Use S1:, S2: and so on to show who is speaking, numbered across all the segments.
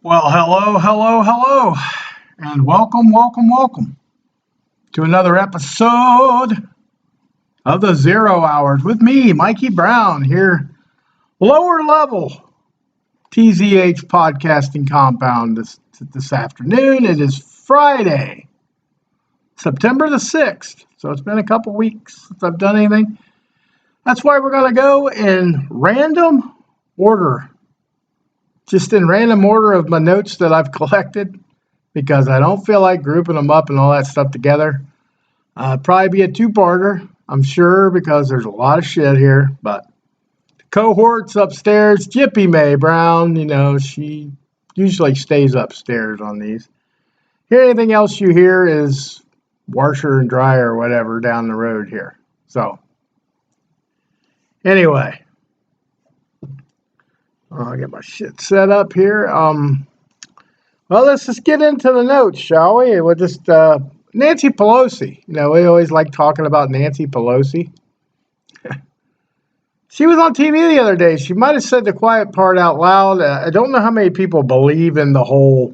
S1: Well, hello, and welcome to another episode of the Zero Hours with me, Mikey Brown, here, lower level TZH podcasting compound this afternoon. It is Friday, September the 6th, so it's been a couple weeks since I've done anything. That's why we're going to go in random order. Just in random order of my notes that I've collected because I don't feel like grouping them up and all that stuff together. Probably be a two-parter, I'm sure, because there's a lot of shit here. But the cohort's upstairs. Jippy Mae Brown, she usually stays upstairs on these. Anything else you hear is washer and dryer or whatever down the road here. So, anyway. I'll get my shit set up here. Well, let's just get into the notes, shall we? We'll just, Nancy Pelosi. We always like talking about Nancy Pelosi. She was on TV the other day. She might have said the quiet part out loud. I don't know how many people believe in the whole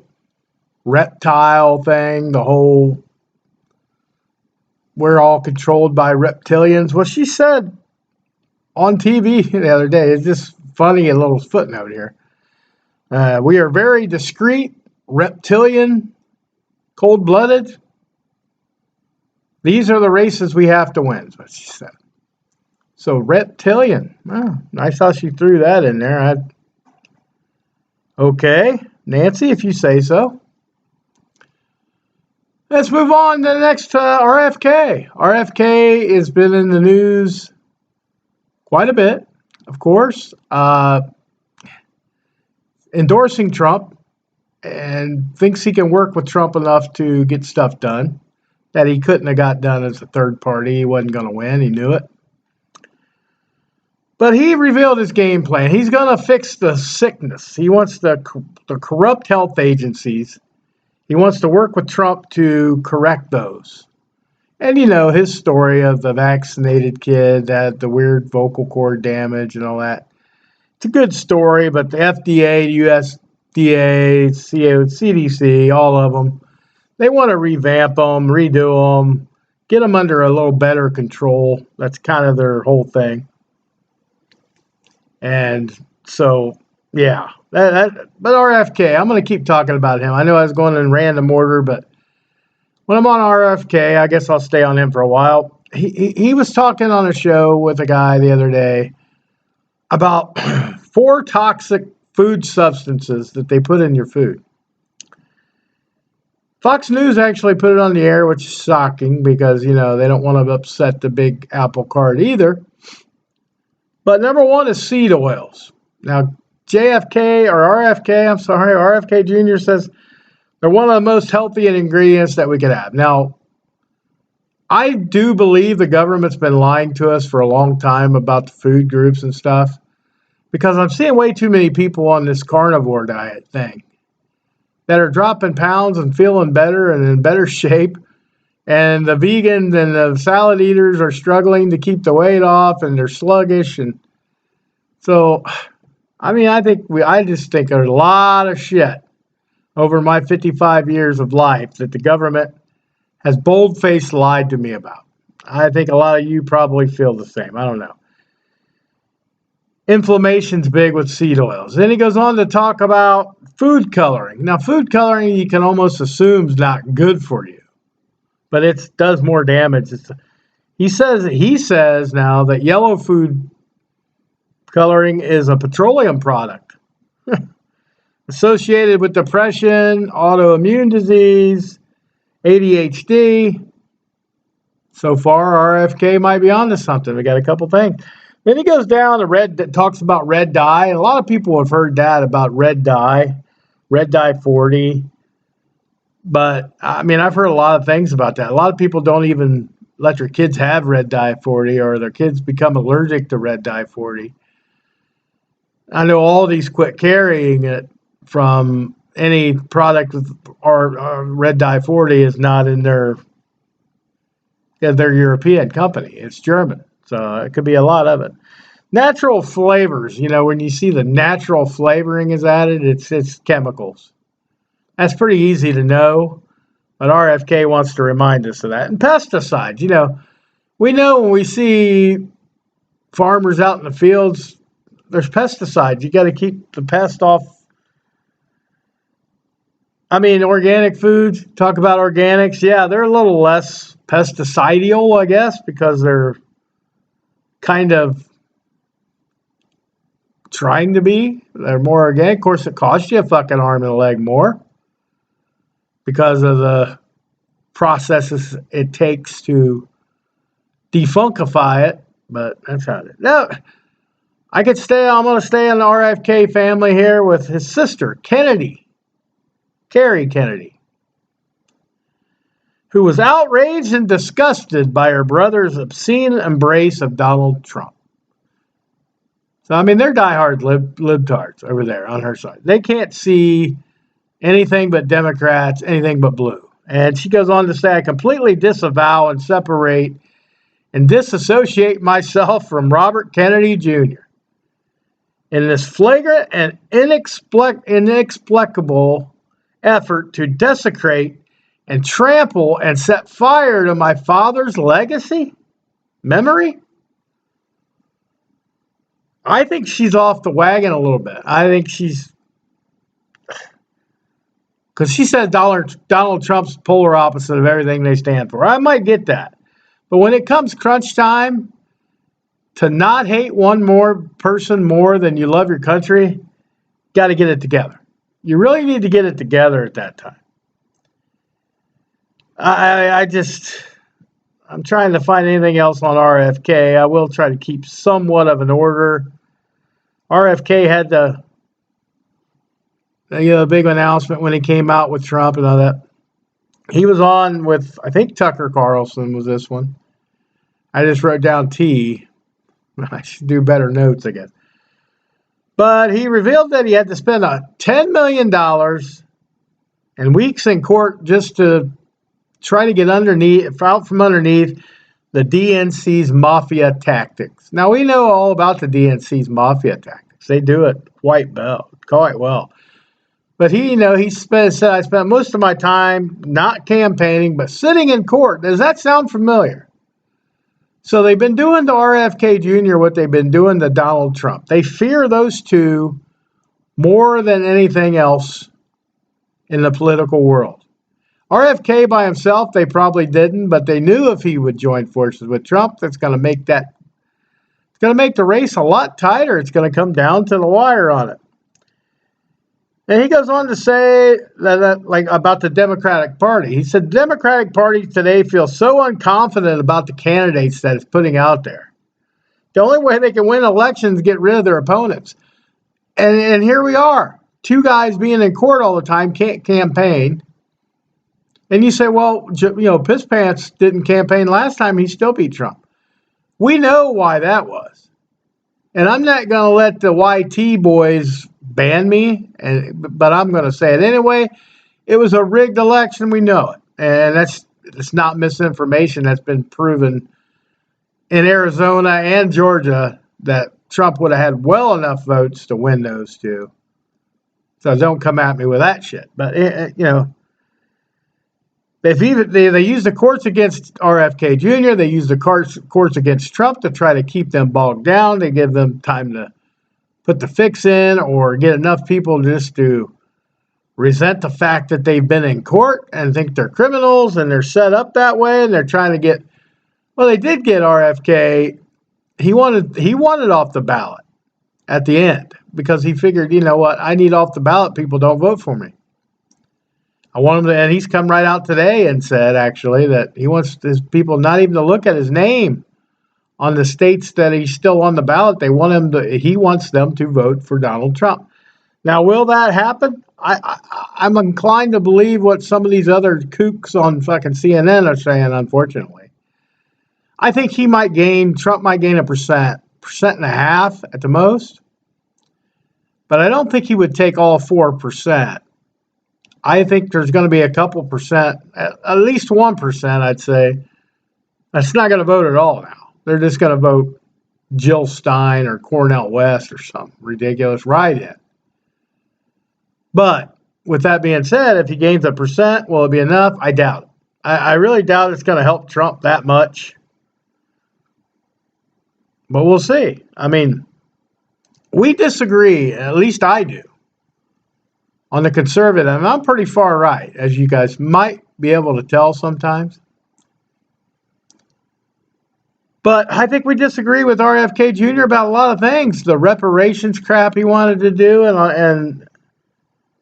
S1: reptile thing, the whole we're all controlled by reptilians. Well, she said on TV the other day, it's just funny, a little footnote here. We are very discreet, reptilian, cold-blooded. These are the races we have to win, is what she said. So reptilian. Oh, nice how she threw that in there. Okay, Nancy, if you say so. Let's move on to the next RFK. RFK has been in the news quite a bit. Of course, endorsing Trump and thinks he can work with Trump enough to get stuff done that he couldn't have got done as a third party. He wasn't going to win. He knew it. But he revealed his game plan. He's going to fix the sickness. He wants the corrupt health agencies. He wants to work with Trump to correct those. And, his story of the vaccinated kid that had the weird vocal cord damage and all that. It's a good story, but the FDA, USDA, CDC, all of them, they want to revamp them, redo them, get them under a little better control. That's kind of their whole thing. And so, yeah. But RFK, I'm going to keep talking about him. I know I was going in random order, but when I'm on RFK, I guess I'll stay on him for a while. He was talking on a show with a guy the other day about 4 toxic food substances that they put in your food. Fox News actually put it on the air, which is shocking because, they don't want to upset the big apple cart either. But number 1 is seed oils. Now, RFK Jr. says they're one of the most healthy ingredients that we could have. Now, I do believe the government's been lying to us for a long time about the food groups and stuff because I'm seeing way too many people on this carnivore diet thing that are dropping pounds and feeling better and in better shape. And the vegans and the salad eaters are struggling to keep the weight off and they're sluggish. And so, I just think there's a lot of shit over my 55 years of life that the government has bold-faced lied to me about. I think a lot of you probably feel the same. I don't know. Inflammation's big with seed oils. Then he goes on to talk about food coloring. Now, food coloring you can almost assume is not good for you, but it does more damage. He says now that yellow food coloring is a petroleum product. Associated with depression, autoimmune disease, ADHD. So far, RFK might be onto something. We got a couple things. Then he goes down to talks about red dye. And a lot of people have heard that about red dye 40. But, I've heard a lot of things about that. A lot of people don't even let their kids have red dye 40 or their kids become allergic to red dye 40. I know Aldi's quit carrying it from any product with or red dye 40 is not in their European company. It's German. So it could be a lot of it. Natural flavors, when you see the natural flavoring is added, it's chemicals. That's pretty easy to know, but RFK wants to remind us of that. And pesticides, we know when we see farmers out in the fields, there's pesticides. You got to keep the pest off. I mean, organic foods, talk about organics. Yeah, they're a little less pesticidal, I guess, because they're kind of trying to be. They're more organic. Of course, it costs you a fucking arm and a leg more because of the processes it takes to defuncify it, but that's how it is. Now, I'm going to stay in the RFK family here with his sister, Carrie Kennedy, who was outraged and disgusted by her brother's obscene embrace of Donald Trump. So, they're diehard libtards over there on her side. They can't see anything but Democrats, anything but blue. And she goes on to say, I completely disavow and separate and disassociate myself from Robert Kennedy Jr. in this flagrant and inexplicable effort to desecrate and trample and set fire to my father's memory. I think she's off the wagon a little bit. I think because she said Donald Trump's polar opposite of everything they stand for. I might get that. But when it comes crunch time to not hate one more person more than you love your country, got to get it together. You really need to get it together at that time. I'm trying to find anything else on RFK. I will try to keep somewhat of an order. RFK had the big announcement when he came out with Trump and all that. He was on with, I think Tucker Carlson was this one. I just wrote down T. I should do better notes, I guess. But he revealed that he had to spend $10 million and weeks in court just to try to get out from underneath the DNC's mafia tactics. Now, we know all about the DNC's mafia tactics. They do it quite well. But he said, I spent most of my time not campaigning, but sitting in court. Does that sound familiar? So they've been doing to RFK Jr. what they've been doing to Donald Trump. They fear those two more than anything else in the political world. RFK by himself, they probably didn't, but they knew if he would join forces with Trump, it's going to make the race a lot tighter. It's going to come down to the wire on it. And he goes on to say that about the Democratic Party. He said, the Democratic Party today feels so unconfident about the candidates that it's putting out there. The only way they can win elections is get rid of their opponents. And here we are. Two guys being in court all the time can't campaign. And you say, well, Piss Pants didn't campaign last time. He still beat Trump. We know why that was. And I'm not going to let the YT boys ban me, but I'm going to say it anyway. It was a rigged election. We know it. And it's not misinformation. That's been proven in Arizona and Georgia that Trump would have had well enough votes to win those two. So don't come at me with that shit. But, they use the courts against RFK Jr. They use the courts against Trump to try to keep them bogged down. They give them time to put the fix in or get enough people just to resent the fact that they've been in court and think they're criminals and they're set up that way and they're trying to get. Well, they did get RFK. He wanted off the ballot at the end because he figured, you know what, I need off the ballot. People don't vote for me. I want him to, and he's come right out today and said actually that he wants his people not even to look at his name on the states that he's still on the ballot. He wants them to vote for Donald Trump. Now, will that happen? I'm inclined to believe what some of these other kooks on fucking CNN are saying, unfortunately. I think Trump might gain a percent and a half at the most. But I don't think he would take all 4%. I think there's going to be a couple percent, at least 1%, I'd say, that's not going to vote at all now. They're just going to vote Jill Stein or Cornel West or something ridiculous write-in. But with that being said, if he gains 1%, will it be enough? I doubt it. I really doubt it's going to help Trump that much. But we'll see. I mean, we disagree, at least I do, on the conservative. And I'm pretty far right, as you guys might be able to tell sometimes. But I think we disagree with RFK Jr. about a lot of things. The reparations crap he wanted to do and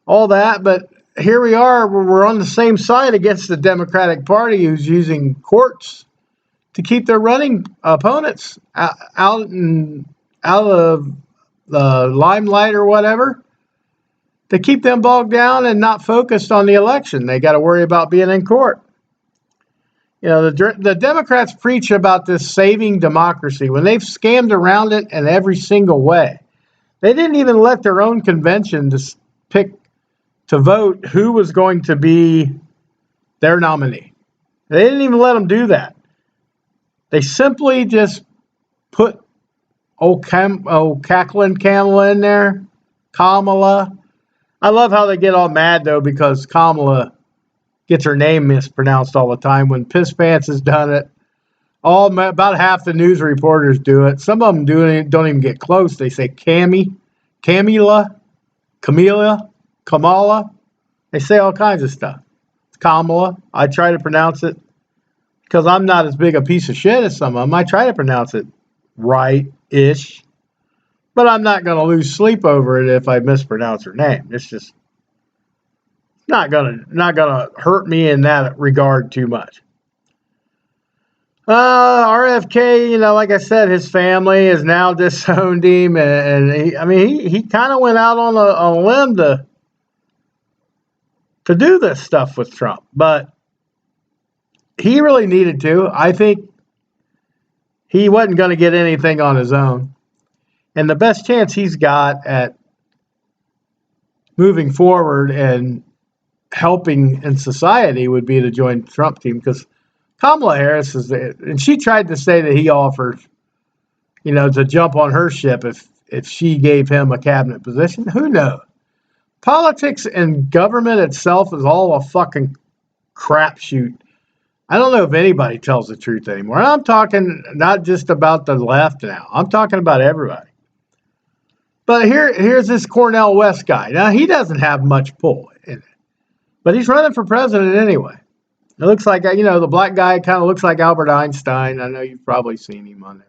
S1: all that. But here we are, we're on the same side against the Democratic Party, who's using courts to keep their running opponents out of the limelight or whatever, to keep them bogged down and not focused on the election. They got to worry about being in court. You know, the Democrats preach about this saving democracy when they've scammed around it in every single way. They didn't even let their own convention to vote who was going to be their nominee. They didn't even let them do that. They simply just put cackling Kamala in there. Kamala. I love how they get all mad, though, because Kamala gets her name mispronounced all the time when Piss Pants has done it. About half the news reporters do it. Some of them don't even get close. They say Kamala. They say all kinds of stuff. Kamala. I try to pronounce it because I'm not as big a piece of shit as some of them. I try to pronounce it right-ish. But I'm not going to lose sleep over it if I mispronounce her name. It's just not gonna hurt me in that regard too much. RFK, you know, like I said, his family has now disowned him, and he kind of went out on a limb to do this stuff with Trump, but he really needed to. I think he wasn't going to get anything on his own, and the best chance he's got at moving forward and helping in society would be to join the Trump team, because Kamala Harris and she tried to say that he offered, you know, to jump on her ship if she gave him a cabinet position. Who knows? Politics and government itself is all a fucking crapshoot. I don't know if anybody tells the truth anymore. And I'm talking not just about the left now. I'm talking about everybody. But here's this Cornel West guy. Now, he doesn't have much pull in it, but he's running for president anyway. It looks like, you know, the black guy kind of looks like Albert Einstein. I know you've probably seen him on there.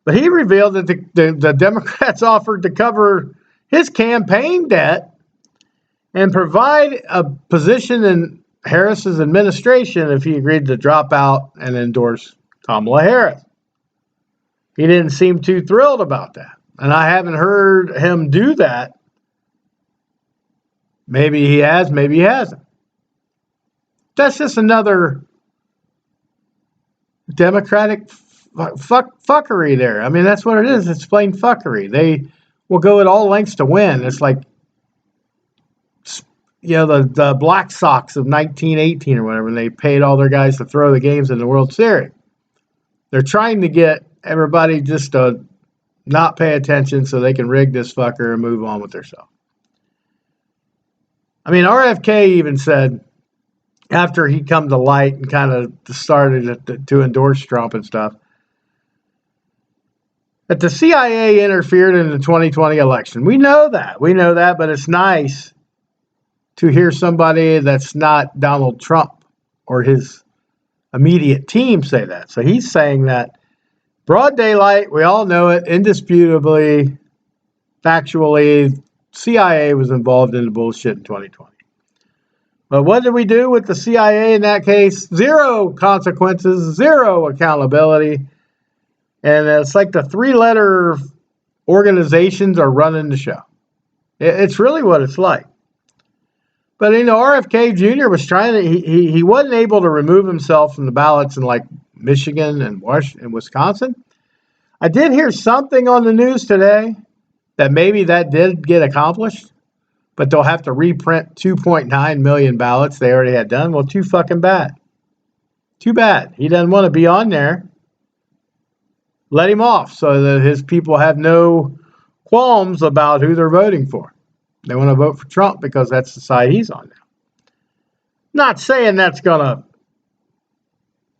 S1: But he revealed that the Democrats offered to cover his campaign debt and provide a position in Harris's administration if he agreed to drop out and endorse Kamala Harris. He didn't seem too thrilled about that. And I haven't heard him do that. Maybe he has, maybe he hasn't. That's just another Democratic fuckery there. I mean, that's what it is. It's plain fuckery. They will go at all lengths to win. It's like, you know, the Black Sox of 1918 or whatever, when they paid all their guys to throw the games in the World Series. They're trying to get everybody just to not pay attention so they can rig this fucker and move on with themselves. I mean, RFK even said, after he come to light and kind of started to endorse Trump and stuff, that the CIA interfered in the 2020 election. We know that, but it's nice to hear somebody that's not Donald Trump or his immediate team say that. So he's saying that broad daylight, we all know it, indisputably, factually, CIA was involved in the bullshit in 2020. But what did we do with the CIA in that case? Zero consequences, zero accountability. And it's like the three-letter organizations are running the show. It's really what it's like. But, you know, RFK Jr. was trying to, he wasn't able to remove himself from the ballots in like Michigan and Wisconsin. I did hear something on the news today that maybe that did get accomplished, but they'll have to reprint 2.9 million ballots they already had done. Well, too fucking bad. Too bad. He doesn't want to be on there. let him off so that his people have no qualms about who they're voting for. They want to vote for Trump because that's the side he's on now. Not saying that's going to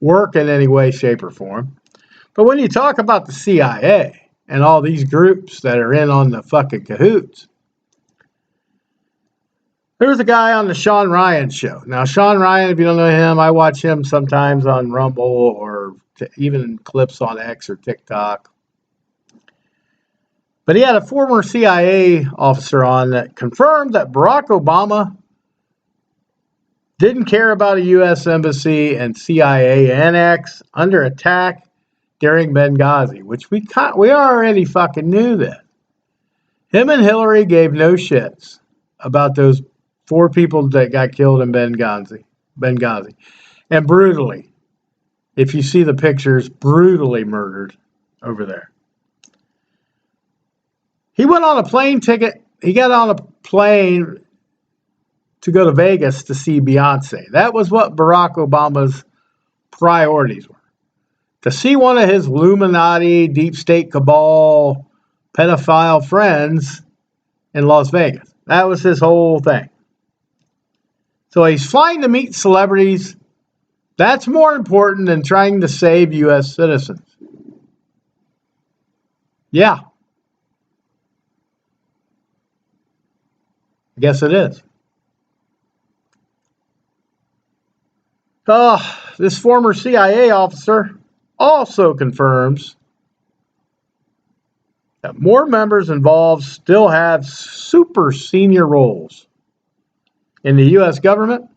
S1: work in any way, shape, or form. But when you talk about the CIA and all these groups that are in on the fucking cahoots, there's a guy on the Sean Ryan show. Now, Sean Ryan, if you don't know him, I watch him sometimes on Rumble or even clips on X or TikTok. But he had a former CIA officer on that confirmed that Barack Obama didn't care about a U.S. embassy and CIA annex under attack during Benghazi, which we already fucking knew that. Him and Hillary gave no shits about those 4 people that got killed in Benghazi, and brutally, if you see the pictures, brutally murdered over there. He went on a plane ticket. He got on a plane to go to Vegas to see Beyonce. That was what Barack Obama's priorities were. To see one of his Illuminati, deep state cabal, pedophile friends in Las Vegas. That was his whole thing. So he's flying to meet celebrities. That's more important than trying to save U.S. citizens. Yeah. I guess it is. This former CIA officer also confirms that more members involved still have super senior roles in the U.S. government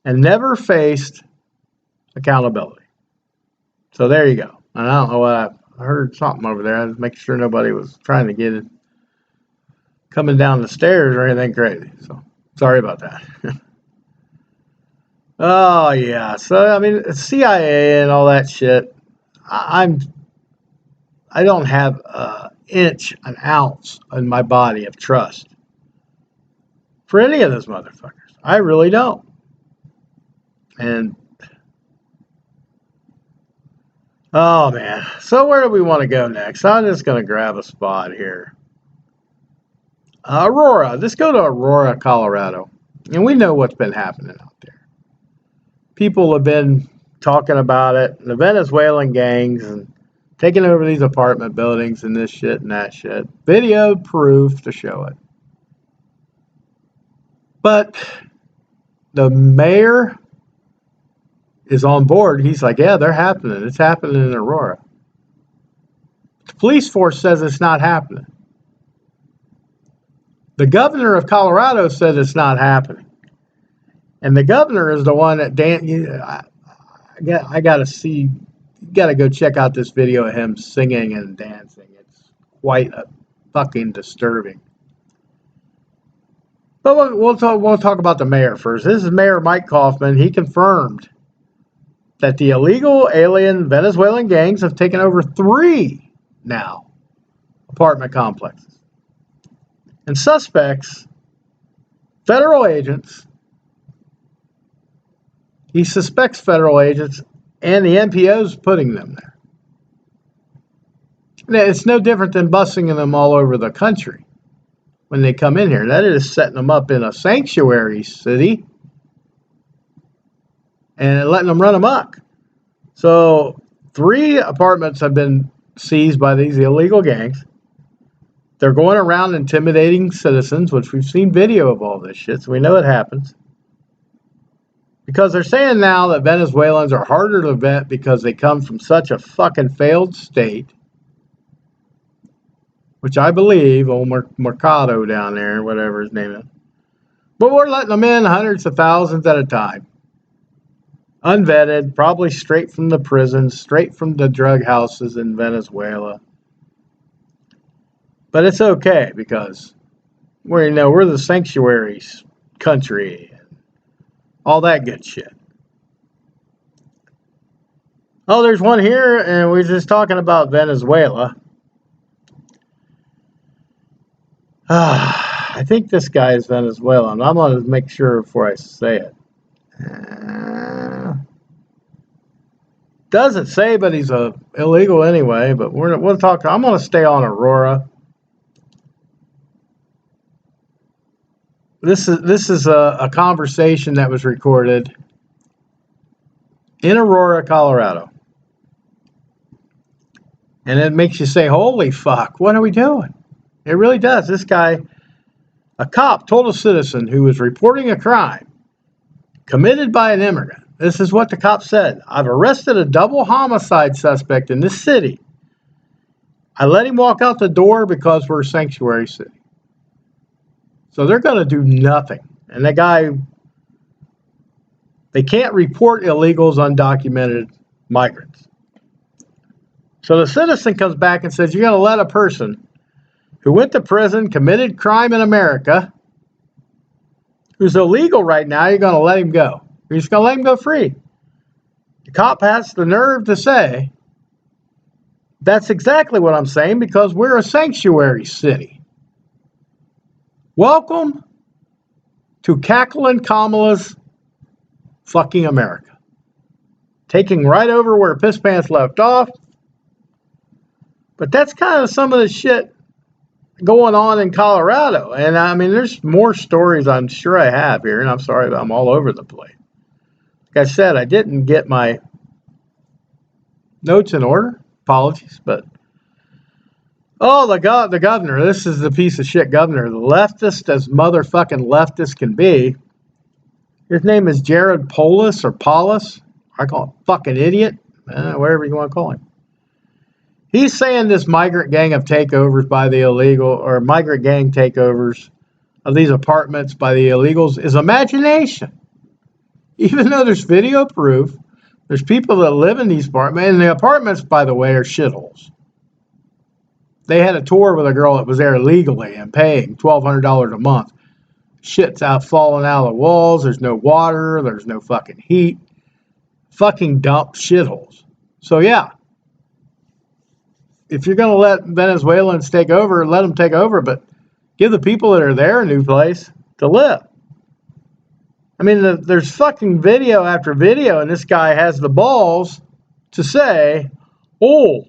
S1: and never faced accountability. So there you go. And I don't know what I heard something over there. I was making sure nobody was trying to get it coming down the stairs or anything crazy. So sorry about that. Oh, yeah. So, I mean, CIA and all that shit, I don't have an ounce in my body of trust for any of those motherfuckers. I really don't. And, oh, man. So where do we want to go next? I'm just going to grab a spot here. Aurora. Let's go to Aurora, Colorado. And we know what's been happening out there. People have been talking about it, the Venezuelan gangs and taking over these apartment buildings and this shit and that shit. Video proof to show it. But the mayor is on board. He's like, yeah, they're happening. It's happening in Aurora. The police force says it's not happening. The governor of Colorado says it's not happening. And the governor is the one that I got to see. You got to go check out this video of him singing and dancing. It's quite fucking disturbing. But we'll talk about the mayor first. This is Mayor Mike Kaufman. He confirmed that the illegal alien Venezuelan gangs have taken over 3 now apartment complexes. And suspects, federal agents. He suspects federal agents and the NPOs putting them there. Now, it's no different than busing them all over the country when they come in here. That is setting them up in a sanctuary city and letting them run amok. So 3 apartments have been seized by these illegal gangs. They're going around intimidating citizens, which we've seen video of all this shit, so we know it happens. Because they're saying now that Venezuelans are harder to vet because they come from such a fucking failed state, which I believe, old Mercado down there, whatever his name is. But we're letting them in hundreds of thousands at a time. Unvetted, probably straight from the prisons, straight from the drug houses in Venezuela. But it's okay because we're the sanctuary country. All that good shit. Oh, there's one here, and we're just talking about Venezuela. I think this guy is Venezuelan. I'm going to make sure before I say it. Doesn't say, but he's illegal anyway. But we'll talk. I'm going to stay on Aurora. This is a conversation that was recorded in Aurora, Colorado. And it makes you say, holy fuck, what are we doing? It really does. This guy, a cop, told a citizen who was reporting a crime committed by an immigrant. This is what the cop said. I've arrested a double homicide suspect in this city. I let him walk out the door because we're a sanctuary city. So they're going to do nothing. And the guy, they can't report illegals, undocumented migrants. So the citizen comes back and says, you're going to let a person who went to prison, committed crime in America, who's illegal right now, you're going to let him go. You're just going to let him go free. The cop has the nerve to say, that's exactly what I'm saying, because we're a sanctuary city. Welcome to cackling Kamala's fucking America. Taking right over where Piss Pants left off. But that's kind of some of the shit going on in Colorado. And I mean, there's more stories I'm sure I have here, and I'm sorry, I'm all over the place. Like I said, I didn't get my notes in order. Apologies, but the governor. This is the piece of shit governor. The leftist as motherfucking leftist can be. His name is Jared Polis or Paulus. I call him fucking idiot. Whatever you want to call him. He's saying this migrant gang of takeovers by the illegal, or migrant gang takeovers of these apartments by the illegals is imagination. Even though there's video proof, there's people that live in these apartments, and the apartments, by the way, are shitholes. They had a tour with a girl that was there illegally and paying $1,200 a month. Shit's out, falling out of the walls. There's no water. There's no fucking heat. Fucking dump shitholes. So, yeah. If you're going to let Venezuelans take over, let them take over, but give the people that are there a new place to live. I mean, there's fucking video after video, and this guy has the balls to say, oh,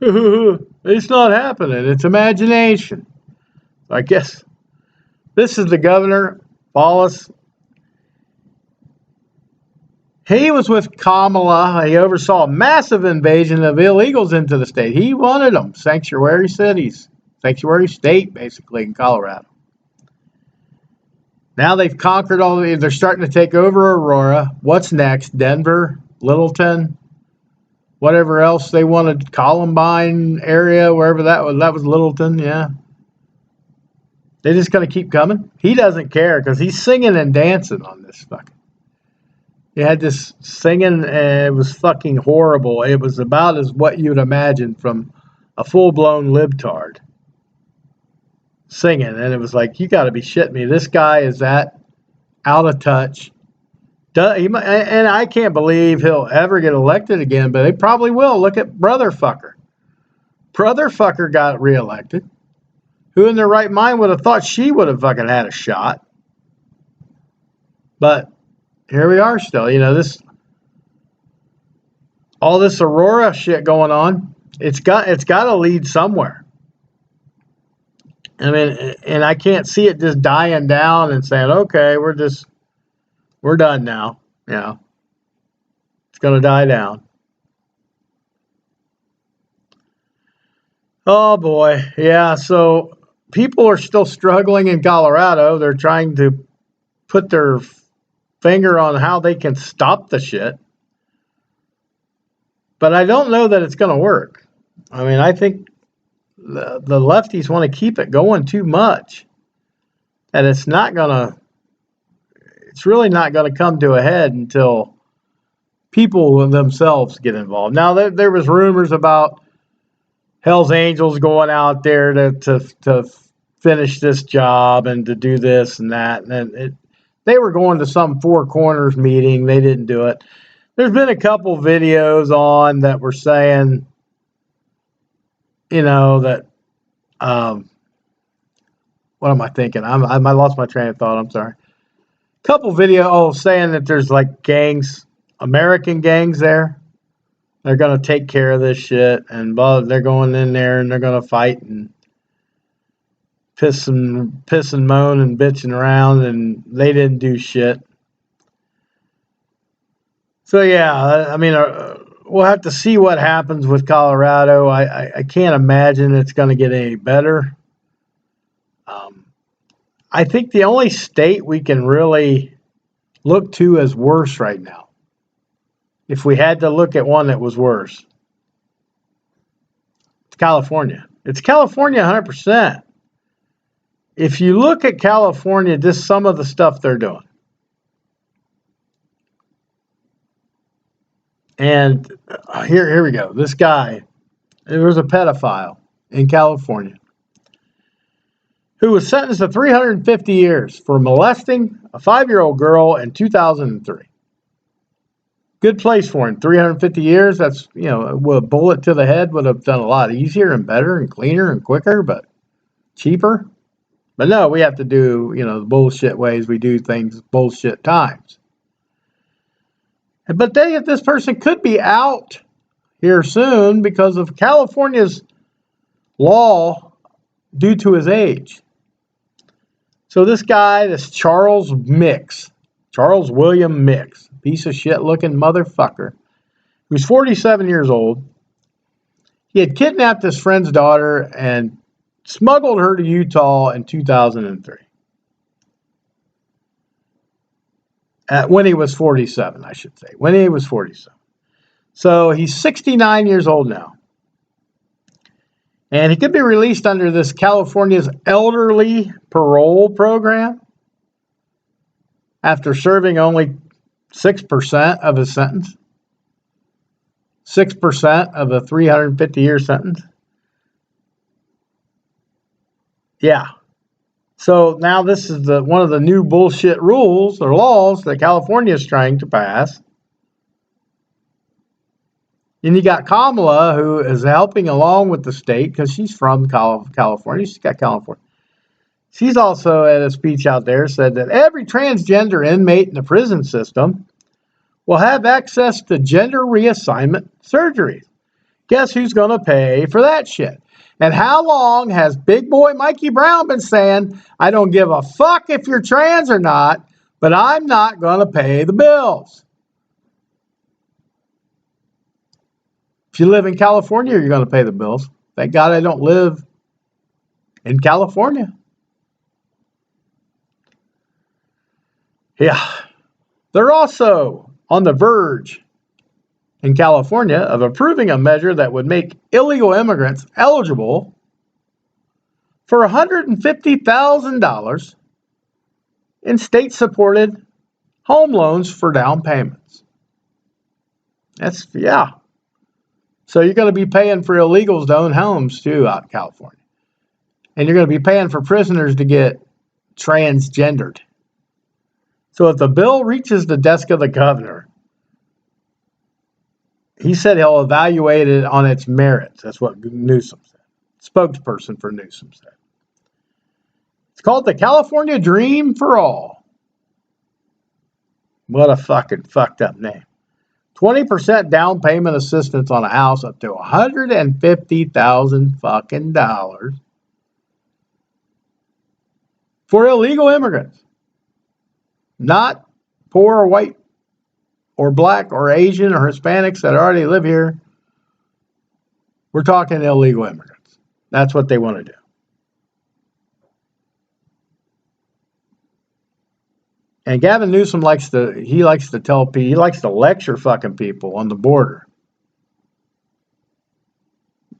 S1: it's not happening. It's imagination. I guess this is the governor, Wallace. He was with Kamala. He oversaw a massive invasion of illegals into the state. He wanted them. Sanctuary cities. Sanctuary state, basically, in Colorado. Now they've conquered all the... They're starting to take over Aurora. What's next? Denver? Littleton? Whatever else they wanted. Columbine area, wherever that was. That was Littleton, yeah. They're just going to keep coming. He doesn't care because he's singing and dancing on this fucking... He had this singing, and it was fucking horrible. It was about as what you'd imagine from a full-blown libtard singing. And it was like, you got to be shitting me. This guy is that out of touch. And I can't believe he'll ever get elected again, but they probably will. Look at Brotherfucker. Brotherfucker got reelected. Who in their right mind would have thought she would have fucking had a shot? But here we are still. You know, all this Aurora shit going on, it's got to lead somewhere. I mean, and I can't see it just dying down and saying, okay, we're done now. You know, it's going to die down. Oh boy. Yeah. So people are still struggling in Colorado. They're trying to put their finger on how they can stop the shit. But I don't know that it's going to work. I mean, I think the lefties want to keep it going too much. And it's really not going to come to a head until people themselves get involved. Now, there was rumors about Hell's Angels going out there to finish this job and to do this and that. And they were going to some Four Corners meeting. They didn't do it. There's been a couple videos on that were saying, you know, that, what am I thinking? I lost my train of thought. I'm sorry. Couple saying that there's like gangs American gangs there. They're going to take care of this shit, and they're going in there and they're going to fight and piss and moan and bitching around, and they didn't do shit. So yeah, I mean, we'll have to see what happens with Colorado. I can't imagine it's going to get any better. I think the only state we can really look to as worse right now, if we had to look at one that was worse, it's California. It's California 100%. If you look at California, just some of the stuff they're doing. And here we go. This guy, there was a pedophile in California who was sentenced to 350 years for molesting a 5-year-old girl in 2003. Good place for him. 350 years, that's, with a bullet to the head would have done a lot easier and better and cleaner and quicker, but cheaper. But no, we have to do, the bullshit ways we do things, bullshit times. But this person could be out here soon because of California's law due to his age. So this guy, this Charles William Mix, piece of shit looking motherfucker, who's 47 years old, he had kidnapped his friend's daughter and smuggled her to Utah in 2003. When he was 47, I should say. When he was 47. So he's 69 years old now. And he could be released under this California's elderly parole program after serving only 6% of his sentence. 6% of a 350-year sentence. Yeah. So now this is one of the new bullshit rules or laws that California is trying to pass. And you got Kamala, who is helping along with the state because she's from California. She's got California. She's also at a speech out there said that every transgender inmate in the prison system will have access to gender reassignment surgeries. Guess who's going to pay for that shit? And how long has big boy Mikey Brown been saying, I don't give a fuck if you're trans or not, but I'm not going to pay the bills? If you live in California, you're going to pay the bills. Thank God I don't live in California. Yeah. They're also on the verge in California of approving a measure that would make illegal immigrants eligible for $150,000 in state-supported home loans for down payments. Yeah. So you're going to be paying for illegals to own homes too out in California. And you're going to be paying for prisoners to get transgendered. So if the bill reaches the desk of the governor, he said he'll evaluate it on its merits. That's what Newsom said. Spokesperson for Newsom said. It's called the California Dream for All. What a fucking fucked up name. 20% down payment assistance on a house up to $150,000 fucking dollars for illegal immigrants. Not poor or white or black or Asian or Hispanics that already live here. We're talking illegal immigrants. That's what they want to do. And Gavin Newsom likes to lecture fucking people on the border.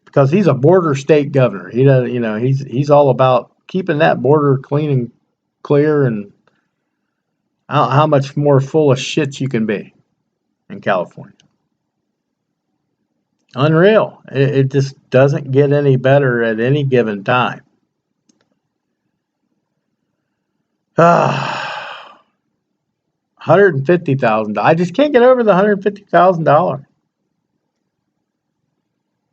S1: Because he's a border state governor. He does, he's all about keeping that border clean and clear, and how much more full of shit you can be in California. Unreal. It just doesn't get any better at any given time. $150,000. I just can't get over the $150,000.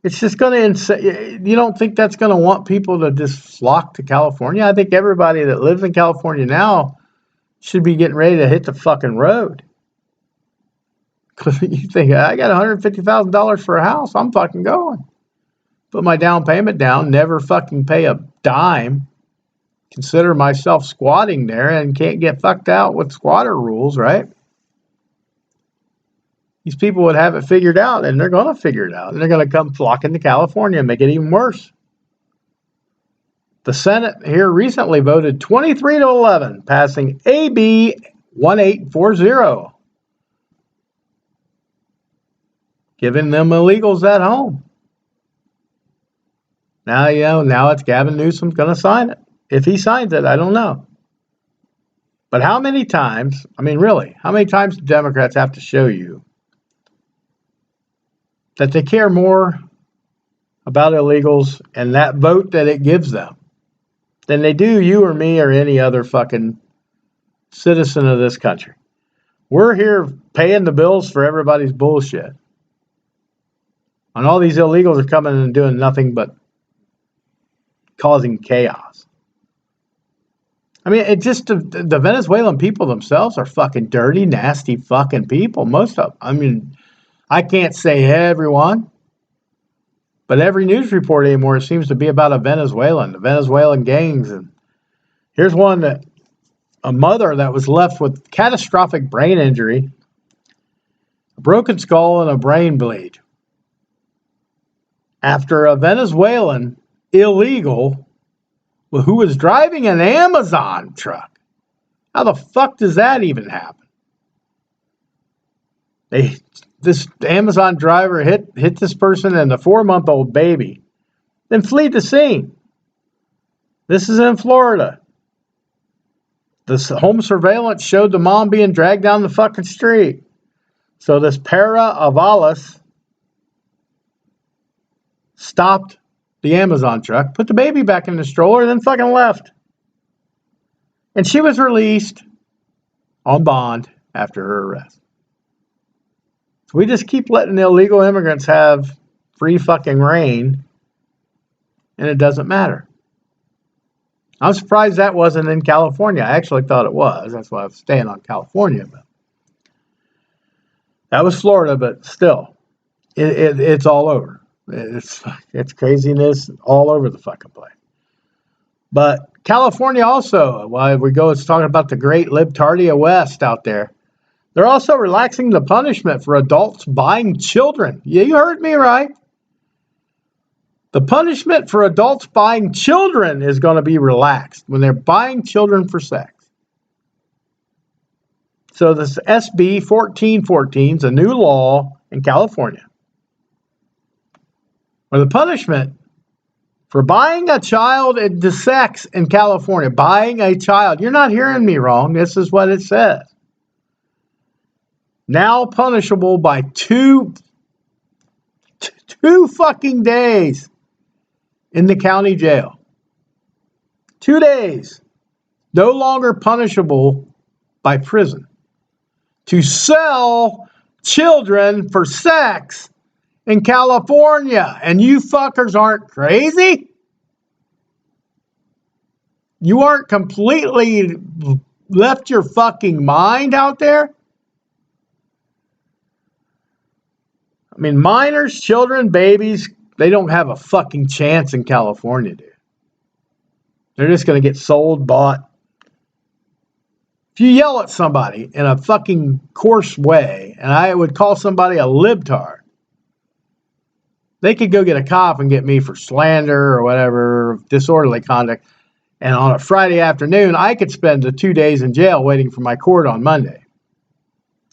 S1: It's just going to, you don't think that's going to want people to just flock to California? I think everybody that lives in California now should be getting ready to hit the fucking road. You think, I got $150,000 for a house, I'm fucking going. Put my down payment down, never fucking pay a dime. Consider myself squatting there and can't get fucked out with squatter rules, right? These people would have it figured out, and they're going to figure it out. And they're going to come flocking to California and make it even worse. The Senate here recently voted 23-11, passing AB 1840, giving them illegals at home. Now it's Gavin Newsom's going to sign it. If he signs it, I don't know. But how many times, really, how many times do Democrats have to show you that they care more about illegals and that vote that it gives them than they do you or me or any other fucking citizen of this country? We're here paying the bills for everybody's bullshit. And all these illegals are coming and doing nothing but causing chaos. It just, the Venezuelan people themselves are fucking dirty, nasty fucking people. Most of them. I can't say everyone, but every news report anymore seems to be about the Venezuelan gangs. And here's one that a mother that was left with catastrophic brain injury, a broken skull, and a brain bleed after a Venezuelan illegal who was driving an Amazon truck. How the fuck does that even happen? This Amazon driver hit this person and the 4-month-old baby, then fled the scene. This is in Florida. This home surveillance showed the mom being dragged down the fucking street. So this Para Avalos stopped the Amazon truck, put the baby back in the stroller, then fucking left. And she was released on bond after her arrest. So we just keep letting the illegal immigrants have free fucking reign, and it doesn't matter. I'm surprised that wasn't in California. I actually thought it was. That's why I was staying on California. But that was Florida, but still, it's all over. It's craziness all over the fucking place. But California also, while we go, it's talking about the great libtardia West out there. They're also relaxing the punishment for adults buying children. Yeah, you heard me right. The punishment for adults buying children is going to be relaxed when they're buying children for sex. So this SB 1414 is a new law in California, where the punishment for buying a child into sex in California, buying a child, you're not hearing me wrong, this is what it says. Now punishable by two fucking days in the county jail. 2 days. No longer punishable by prison. To sell children for sex in California. And you fuckers aren't crazy? You aren't completely left your fucking mind out there? Minors, children, babies, they don't have a fucking chance in California, dude. They're just going to get sold, bought. If you yell at somebody in a fucking coarse way, and I would call somebody a libtard, they could go get a cop and get me for slander or whatever, disorderly conduct. And on a Friday afternoon, I could spend the 2 days in jail waiting for my court on Monday.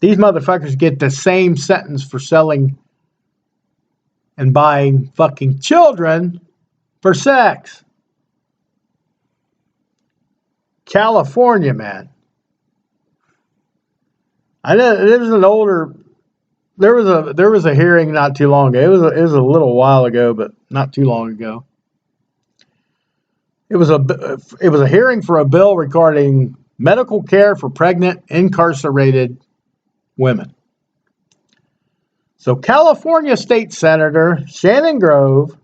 S1: These motherfuckers get the same sentence for selling and buying fucking children for sex. California, man. I know there was a hearing not too long ago. It was a little while ago, but not too long ago. It was a hearing for a bill regarding medical care for pregnant, incarcerated women. So California State Senator Shannon Grove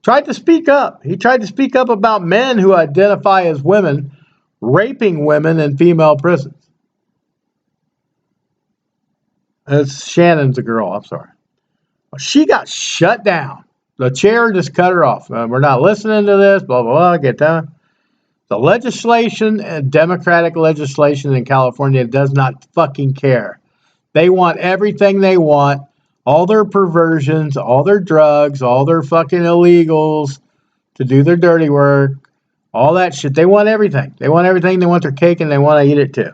S1: tried to speak up. He tried to speak up about men who identify as women raping women in female prisons. It's Shannon's a girl. I'm sorry. She got shut down. The chair just cut her off. We're not listening to this. Blah blah blah. Get down. The legislation and Democratic legislation in California does not fucking care. They want everything they want. All their perversions, all their drugs, all their fucking illegals to do their dirty work, all that shit. They want everything. They want everything. They want their cake and they want to eat it too.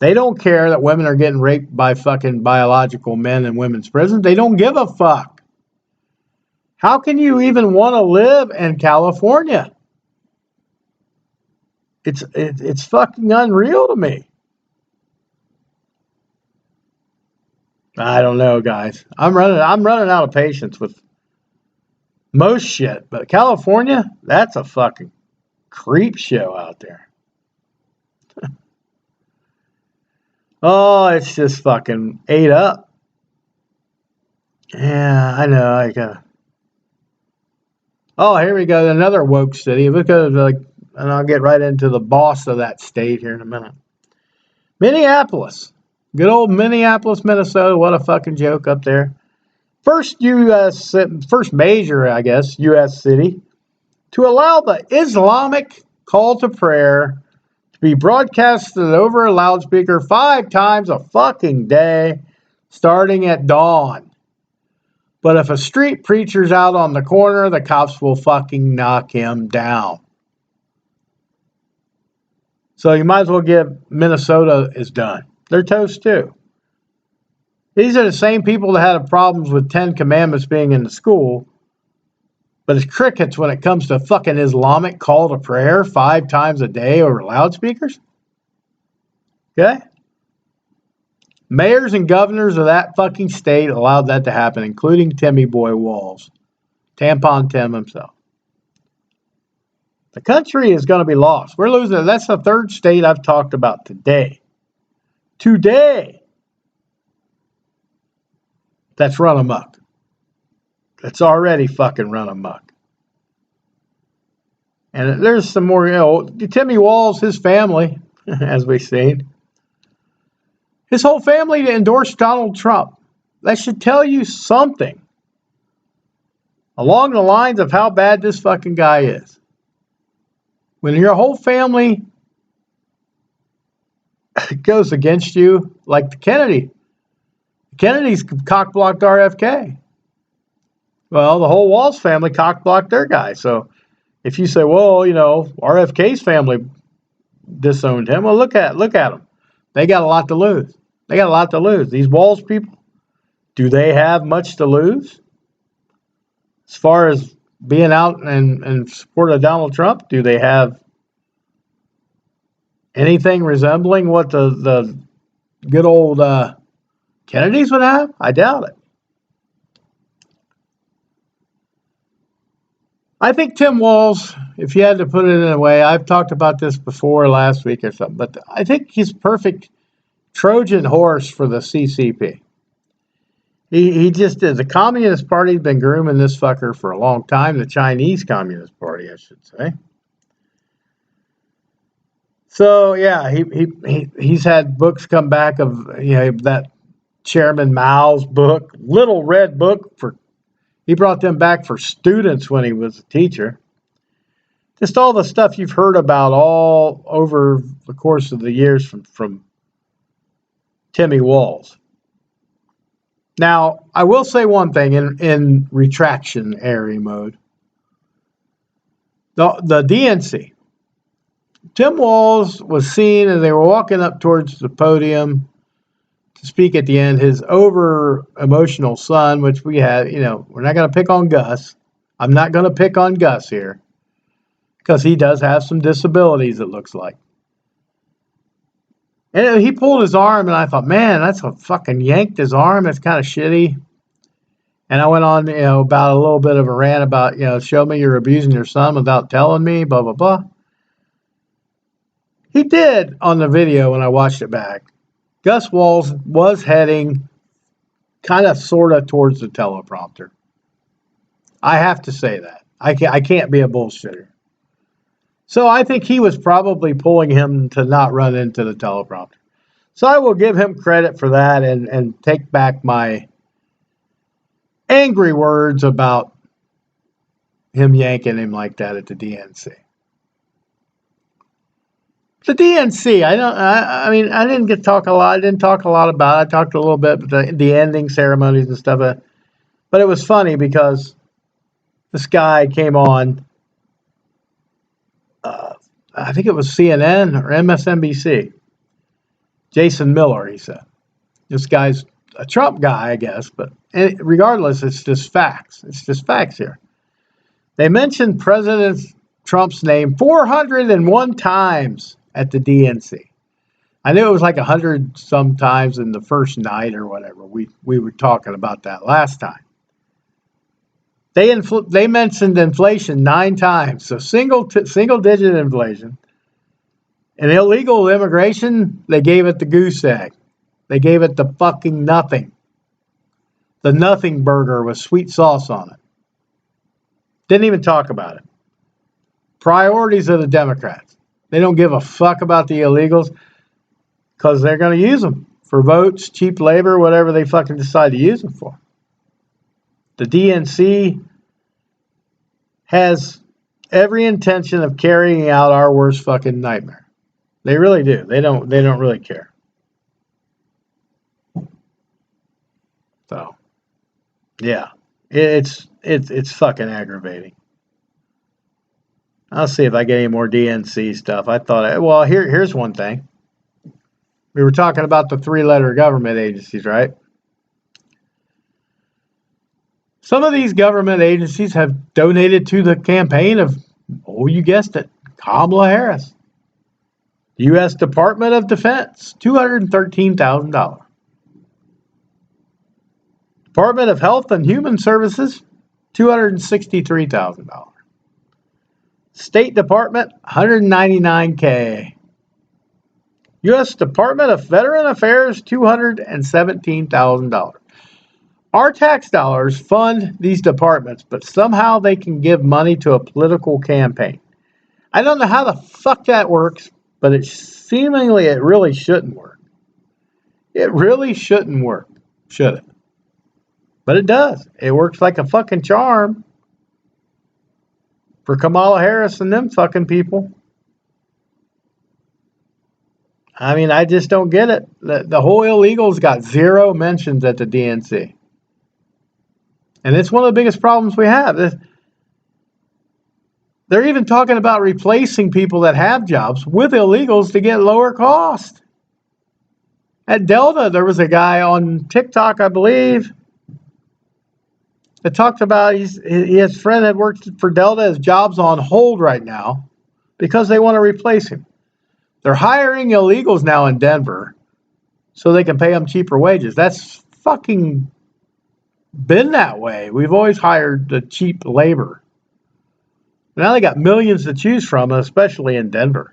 S1: They don't care that women are getting raped by fucking biological men in women's prisons. They don't give a fuck. How can you even want to live in California? It's fucking unreal to me. I don't know, guys. I'm running out of patience with most shit, but California, that's a fucking creep show out there. Oh, it's just fucking ate up. Yeah, I know. Oh, here we go. Another woke city. Because and I'll get right into the boss of that state here in a minute. Minneapolis. Good old Minneapolis, Minnesota. What a fucking joke up there. First major, I guess, U.S. city to allow the Islamic call to prayer to be broadcasted over a loudspeaker 5 times a fucking day, starting at dawn. But if a street preacher's out on the corner, the cops will fucking knock him down. So you might as well give Minnesota is done. They're toast too. These are the same people that had problems with 10 Commandments being in the school, but it's crickets when it comes to fucking Islamic call to prayer 5 times a day over loudspeakers. Okay? Mayors and governors of that fucking state allowed that to happen, including Timmy Boy Walls, Tampon Tim himself. The country is going to be lost. We're losing it. That's the third state I've talked about today. That's run amok. That's already fucking run amok. And there's some more, Timmy Walls, his family, as we've seen. His whole family endorsed Donald Trump. That should tell you something along the lines of how bad this fucking guy is. When your whole family goes against you, like the Kennedys cock-blocked RFK. Well, the whole Walls family cock-blocked their guy. So if you say, well, RFK's family disowned him, well, look at them. They got a lot to lose. These Walls people, do they have much to lose? As far as being out and support of Donald Trump, do they have anything resembling what the good old Kennedys would have? I doubt it. I think Tim Walz, if you had to put it in a way, I've talked about this before last week or something, but I think he's perfect Trojan horse for the CCP. He just is. The Communist Party has been grooming this fucker for a long time. The Chinese Communist Party, I should say. So yeah, he's had books come back of that Chairman Mao's book, Little Red Book he brought them back for students when he was a teacher. Just all the stuff you've heard about all over the course of the years from Timmy Walz. Now, I will say one thing in retractionary mode. The DNC. Tim Walz was seen as they were walking up towards the podium to speak at the end. His over-emotional son, which we had, we're not going to pick on Gus. I'm not going to pick on Gus here because he does have some disabilities, it looks like. And he pulled his arm, and I thought, man, that's a fucking yanked his arm. It's kind of shitty. And I went on, about a little bit of a rant about, show me you're abusing your son without telling me, blah, blah, blah. He did on the video when I watched it back. Gus Walz was heading kind of sort of towards the teleprompter. I have to say that. I can't be a bullshitter. So I think he was probably pulling him to not run into the teleprompter. So I will give him credit for that and take back my angry words about him yanking him like that at the DNC. The DNC, I mean, I didn't get to talk a lot. I didn't talk a lot about it. I talked a little bit about the ending ceremonies and stuff. But it was funny because this guy came on, I think it was CNN or MSNBC. Jason Miller, he said. This guy's a Trump guy, I guess, but regardless, it's just facts. It's just facts here. They mentioned President Trump's name 401 times at the DNC. I knew it was like 100 sometimes in the first night or whatever. We were talking about that last time. They mentioned inflation 9 times, so single digit inflation. And illegal immigration, they gave it the goose egg. They gave it the fucking nothing. The nothing burger with sweet sauce on it. Didn't even talk about it. Priorities of the Democrats. They don't give a fuck about the illegals because they're going to use them for votes, cheap labor, whatever they fucking decide to use them for. The DNC has every intention of carrying out our worst fucking nightmare. They really do. They don't really care. So, yeah, it's fucking aggravating. I'll see if I get any more DNC stuff. Well, here's one thing. We were talking about the 3-letter government agencies, right? Some of these government agencies have donated to the campaign of, you guessed it, Kamala Harris. U.S. Department of Defense, $213,000. Department of Health and Human Services, $263,000. State Department, $199K. U.S. Department of Veteran Affairs, $217,000. Our tax dollars fund these departments, but somehow they can give money to a political campaign. I don't know how the fuck that works, but it really shouldn't work. It really shouldn't work, should it? But it does. It works like a fucking charm for Kamala Harris and them fucking people. I mean, I just don't get it. The whole illegals got 0 mentions at the DNC. And it's one of the biggest problems we have. They're even talking about replacing people that have jobs with illegals to get lower cost. At Delta, there was a guy on TikTok, I believe, that talked about his friend had worked for Delta. His job's on hold right now because they want to replace him. They're hiring illegals now in Denver so they can pay them cheaper wages. That's fucking been that way. We've always hired the cheap labor. Now they got millions to choose from, especially in Denver.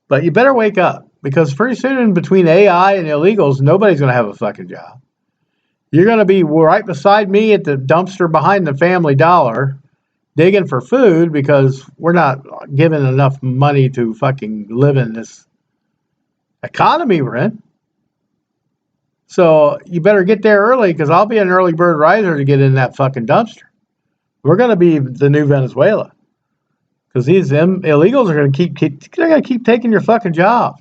S1: But you better wake up because pretty soon between AI and illegals, nobody's going to have a fucking job. You're going to be right beside me at the dumpster behind the Family Dollar digging for food because we're not given enough money to fucking live in this economy we're in. So you better get there early because I'll be an early bird riser to get in that fucking dumpster. We're going to be the new Venezuela because these illegals are going to keep taking your fucking jobs.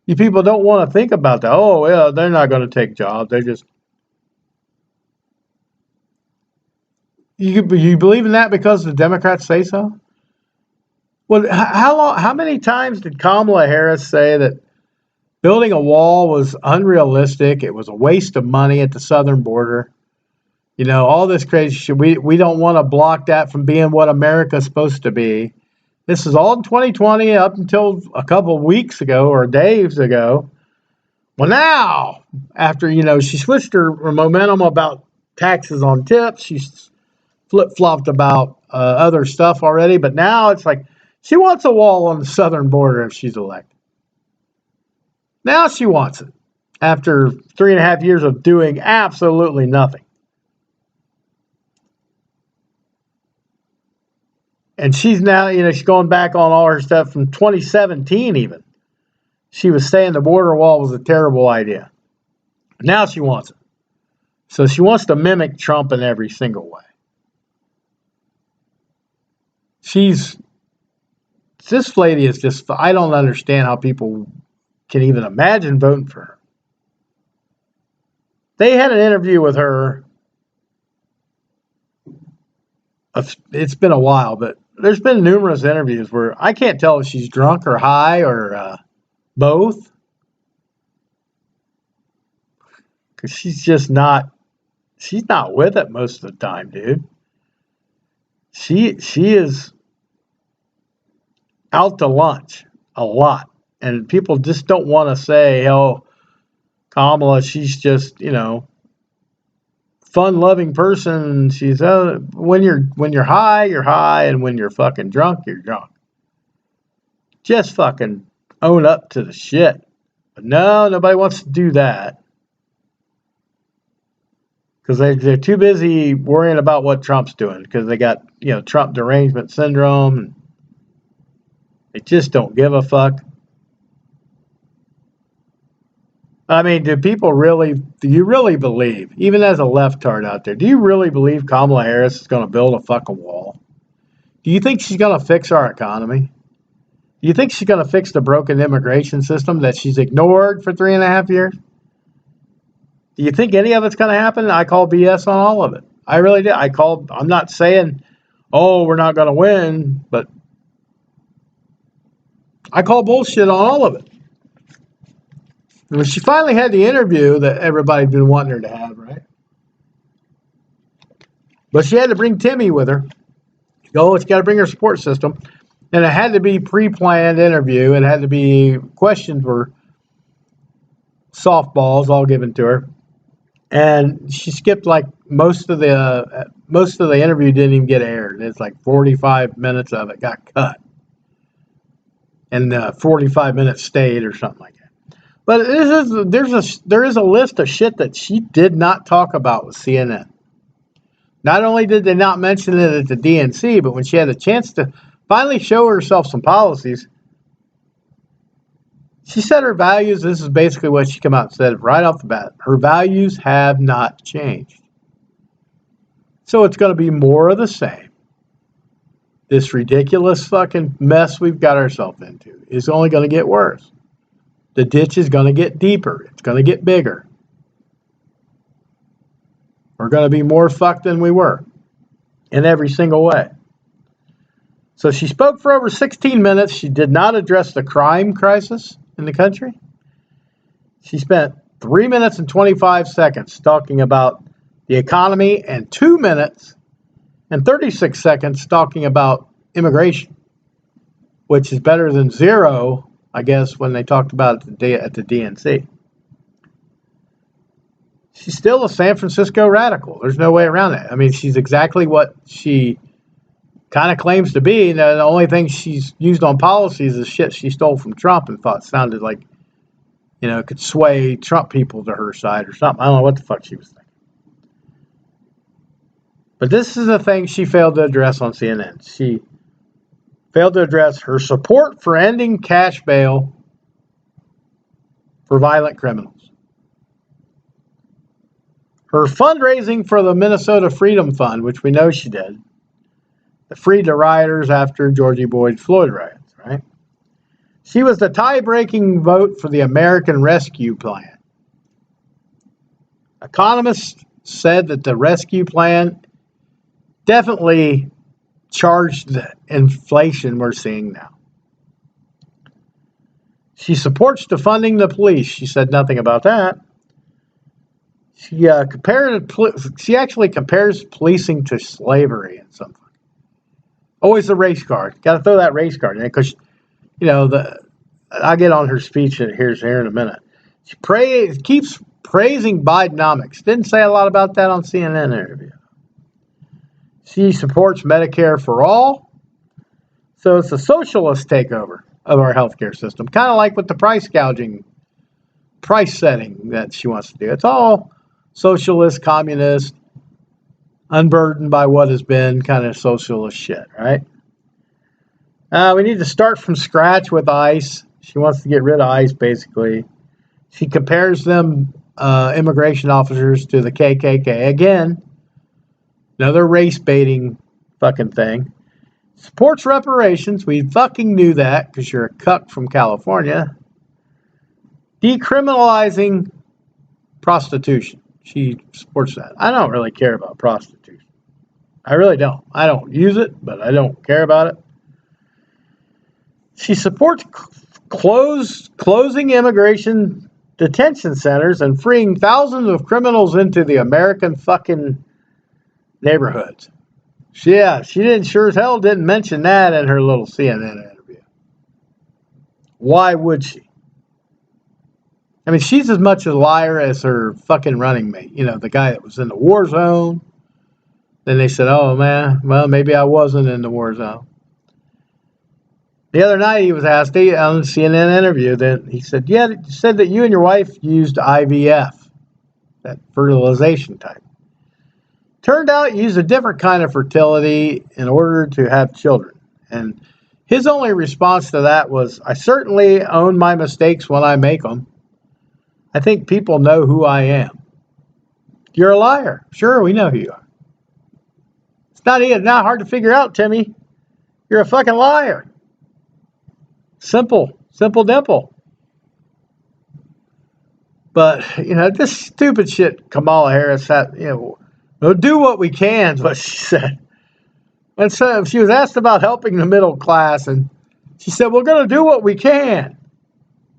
S1: You people don't want to think about that. Oh, yeah, they're not going to take jobs. They're just... You believe in that because the Democrats say so? Well, how many times did Kamala Harris say that building a wall was unrealistic? It was a waste of money at the southern border. You know, all this crazy shit. We don't want to block that from being what America's supposed to be. This is all in 2020 up until a couple of weeks ago or days ago. Well, now, after, she switched her momentum about taxes on tips, she's flip-flopped about other stuff already, but now it's like she wants a wall on the southern border if she's elected. Now she wants it after 3.5 years of doing absolutely nothing. And she's now, she's going back on all her stuff from 2017 even. she was saying the border wall was a terrible idea. Now she wants it. So she wants to mimic Trump in every single way. This lady is just, I don't understand how people can even imagine voting for her. They had an interview with her. It's been a while, but there's been numerous interviews where I can't tell if she's drunk or high or both. Because she's not with it most of the time, dude. She is out to lunch a lot. And people just don't want to say, oh, Kamala, she's just, fun-loving person. She's when you're high, you're high, and when you're fucking drunk, you're drunk. Just fucking own up to the shit. But no, nobody wants to do that. Because they're too busy worrying about what Trump's doing. Because they got, Trump derangement syndrome. And they just don't give a fuck. I mean, do you really believe, even as a leftard out there, do you really believe Kamala Harris is going to build a fucking wall? Do you think she's going to fix our economy? Do you think she's going to fix the broken immigration system that she's ignored for 3.5 years? Do you think any of it's going to happen? I call BS on all of it. I really do. I'm not saying, oh, we're not going to win, but I call bullshit on all of it. When she finally had the interview that everybody'd been wanting her to have, right? But she had to bring Timmy with her. Oh, it's got to bring her support system. And it had to be pre-planned interview. It had to be, questions were softballs all given to her. And she skipped like most of the interview didn't even get aired. It's like 45 minutes of it got cut. And 45 minutes stayed or something like that. But there is a list of shit that she did not talk about with CNN. Not only did they not mention it at the DNC, but when she had a chance to finally show herself some policies, she said her values, this is basically what she came out and said right off the bat, her values have not changed. So it's going to be more of the same. This ridiculous fucking mess we've got ourselves into is only going to get worse. The ditch is going to get deeper. It's going to get bigger. We're going to be more fucked than we were in every single way. So she spoke for over 16 minutes. She did not address the crime crisis in the country. She spent 3 minutes and 25 seconds talking about the economy and 2 minutes and 36 seconds talking about immigration, which is better than zero, I guess, when they talked about it at the DNC. She's still a San Francisco radical. There's no way around it. I mean, she's exactly what she kind of claims to be. And the only thing she's used on policies is shit she stole from Trump and thought sounded like, could sway Trump people to her side or something. I don't know what the fuck she was thinking. But this is the thing she failed to address on CNN. She failed to address her support for ending cash bail for violent criminals. Her fundraising for the Minnesota Freedom Fund, which we know she did, that freed the rioters after George Floyd riots, right? She was the tie-breaking vote for the American Rescue Plan. Economists said that the rescue plan definitely charged the inflation we're seeing now. She supports defunding the police. She said nothing about that. She actually compares policing to slavery in some way. Always the race card. Got to throw that race card in because, I'll get on her speech here in a minute. She keeps praising Bidenomics. Didn't say a lot about that on CNN interview. She supports Medicare for all. So it's a socialist takeover of our healthcare system, kind of like with the price setting that she wants to do. It's all socialist, communist, unburdened by what has been kind of socialist shit, right? We need to start from scratch with ICE. She wants to get rid of ICE, basically. She compares them, immigration officers, to the KKK. Again, another race baiting fucking thing. Supports reparations. We fucking knew that because you're a cuck from California. Decriminalizing prostitution. She supports that. I don't really care about prostitution. I really don't. I don't use it, but I don't care about it. She supports closing immigration detention centers and freeing thousands of criminals into the American fucking neighborhoods. Yeah, she didn't sure as hell didn't mention that in her little CNN interview. Why would she? I mean, she's as much a liar as her fucking running mate. You know, the guy that was in the war zone. Then they said, oh, man, well, maybe I wasn't in the war zone. The other night he was asked on a CNN interview that he said, yeah, you said that you and your wife used IVF, that fertilization type. Turned out you used a different kind of fertility in order to have children. And his only response to that was, I certainly own my mistakes when I make them. I think people know who I am. You're a liar. Sure, we know who you are. It's not hard to figure out, Timmy. You're a fucking liar. Simple dimple. But, you know, this stupid shit Kamala Harris had, you know, we'll do what we can, is what she said. And so she was asked about helping the middle class, and she said, we're going to do what we can.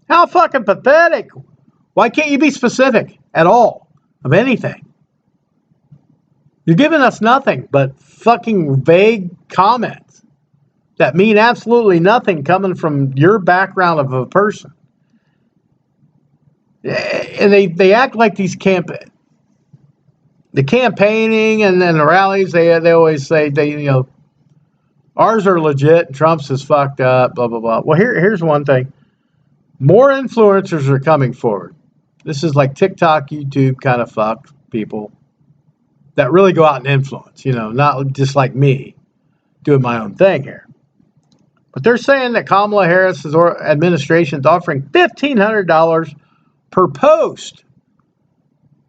S1: How fucking pathetic. Why can't you be specific at all of anything? You're giving us nothing but fucking vague comments that mean absolutely nothing coming from your background of a person. And they act like these the campaigning and then the rallies, they always say, ours are legit, Trump's is fucked up, blah, blah, blah. Well, here's one thing. More influencers are coming forward. This is like TikTok, YouTube kind of fuck people that really go out and influence, not just like me doing my own thing here. But they're saying that Kamala Harris's administration is offering $1,500 per post.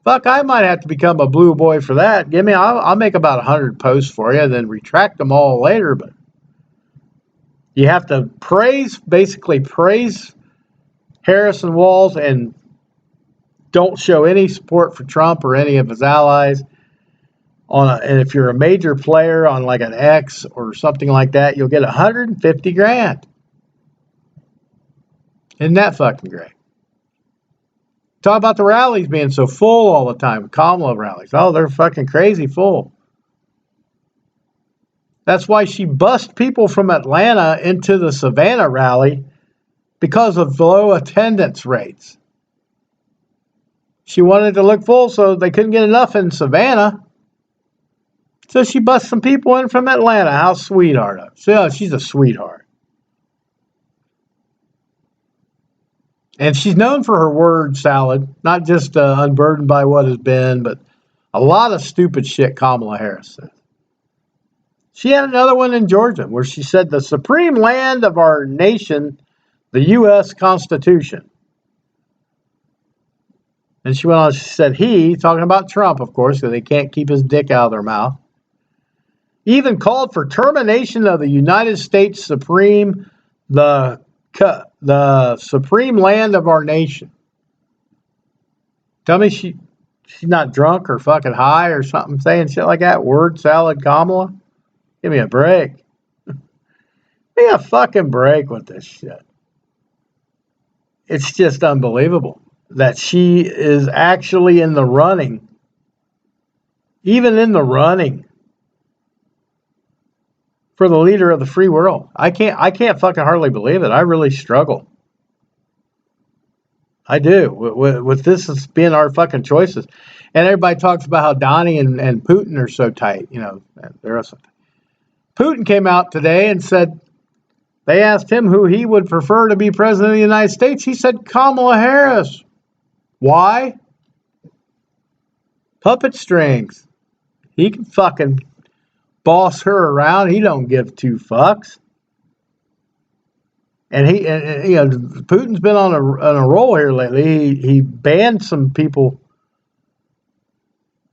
S1: Fuck, I might have to become a blue boy for that. I'll make about 100 posts for you, then retract them all later. But you have to basically praise Harris and Walz and don't show any support for Trump or any of his allies. And if you're a major player on like an X or something like that, you'll get $150,000. Isn't that fucking great? Talk about the rallies being so full all the time. Kamala rallies. Oh, they're fucking crazy full. That's why she bussed people from Atlanta into the Savannah rally because of low attendance rates. She wanted to look full, so they couldn't get enough in Savannah. So she bussed some people in from Atlanta. How sweetheart of. So she's a sweetheart. And she's known for her word salad, not just unburdened by what has been, but a lot of stupid shit Kamala Harris said. She had another one in Georgia where she said the supreme land of our nation, the U.S. Constitution. And she went on, she said talking about Trump, of course, because they can't keep his dick out of their mouth, even called for termination of the United States Supreme, the supreme land of our nation. Tell me she's not drunk or fucking high or something saying shit like that. Word salad Kamala. Give me a break. Give me a fucking break with this shit. It's just unbelievable that she is actually in the running. Even in the running for the leader of the free world. I can't fucking hardly believe it. I really struggle. I do. With this as being our fucking choices. And everybody talks about how Donnie and Putin are so tight. They're so tight. Putin came out today and said, they asked him who he would prefer to be president of the United States. He said Kamala Harris. Why? Puppet strings. He can fucking boss her around. He don't give two fucks. And Putin's been on a roll here lately. He banned some people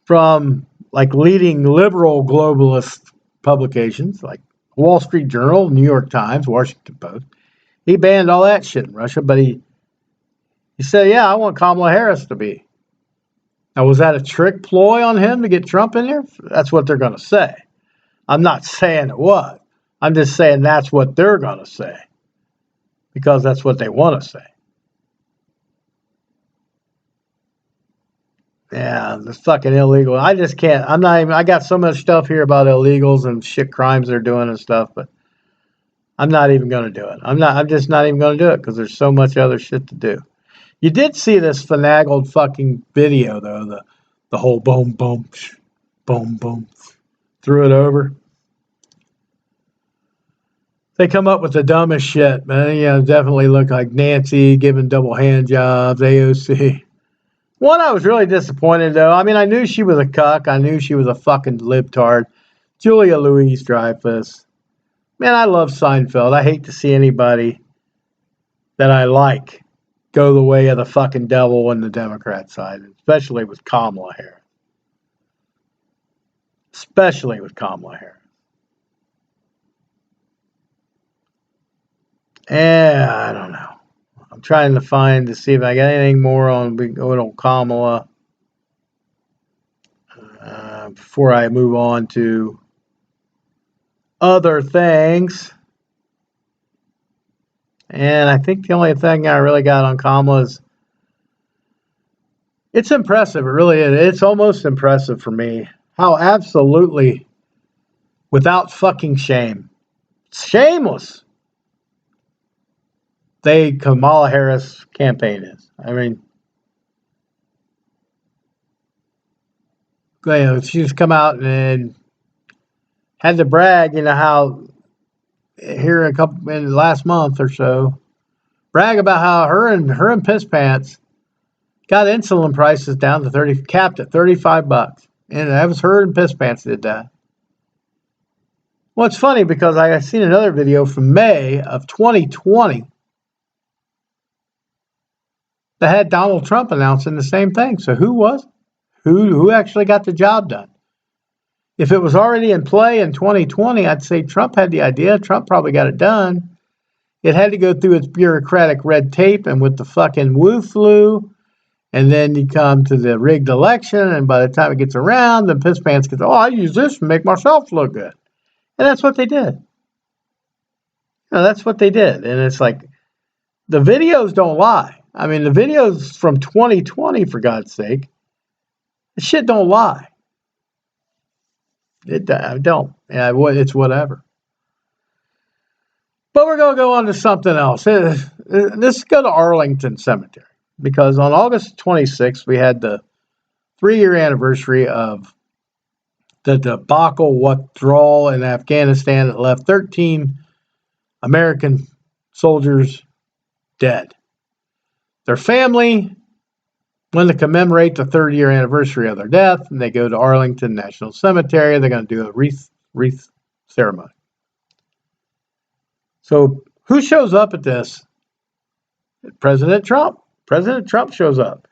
S1: from like leading liberal globalist publications like Wall Street Journal, New York Times, Washington Post. He banned all that shit in Russia, but he said, yeah, I want Kamala Harris to be. Now, was that a trick ploy on him to get Trump in there? That's what they're going to say. I'm not saying it was. I'm just saying that's what they're going to say because that's what they want to say. Yeah, the fucking illegal. I just can't. I'm not even. I got so much stuff here about illegals and shit crimes they're doing and stuff, but I'm not even going to do it. I'm just not even going to do it because there's so much other shit to do. You did see this finagled fucking video though. The whole boom, boom, boom, boom, threw it over. They come up with the dumbest shit, man. Definitely look like Nancy giving double hand jobs, AOC. One, I was really disappointed, though. I mean, I knew she was a cuck. I knew she was a fucking libtard. Julia Louis-Dreyfus. Man, I love Seinfeld. I hate to see anybody that I like go the way of the fucking devil on the Democrat side, especially with Kamala Harris. Especially with Kamala Harris. Yeah, I don't know. I'm trying to see if I got anything more on Kamala before I move on to other things. And I think the only thing I really got on Kamala is it's impressive. It really is. It's almost impressive for me how absolutely without fucking shame, shameless, Kamala Harris campaign is. I mean, she's come out and had to brag, how here in the last month or so, brag about how her and Piss Pants got insulin prices down to capped at $35, and that was her and Piss Pants did that. Well, it's funny because I seen another video from May of 2020 that had Donald Trump announcing the same thing. So who was it? Who actually got the job done? If it was already in play in 2020, I'd say Trump had the idea. Trump probably got it done. It had to go through its bureaucratic red tape and with the fucking Wu flu. And then you come to the rigged election, and by the time it gets around, the Piss Pants goes, I use this to make myself look good. And that's what they did. That's what they did. And it's like, the videos don't lie. I mean, the videos from 2020, for God's sake, the shit don't lie. It don't. It's whatever. But we're going to go on to something else. Let's go to Arlington Cemetery. Because on August 26th, we had the 3-year anniversary of the debacle withdrawal in Afghanistan that left 13 American soldiers dead. Their family went to commemorate the 3rd-year anniversary of their death, and they go to Arlington National Cemetery. They're going to do a wreath ceremony. So who shows up at this? President Trump. President Trump shows up.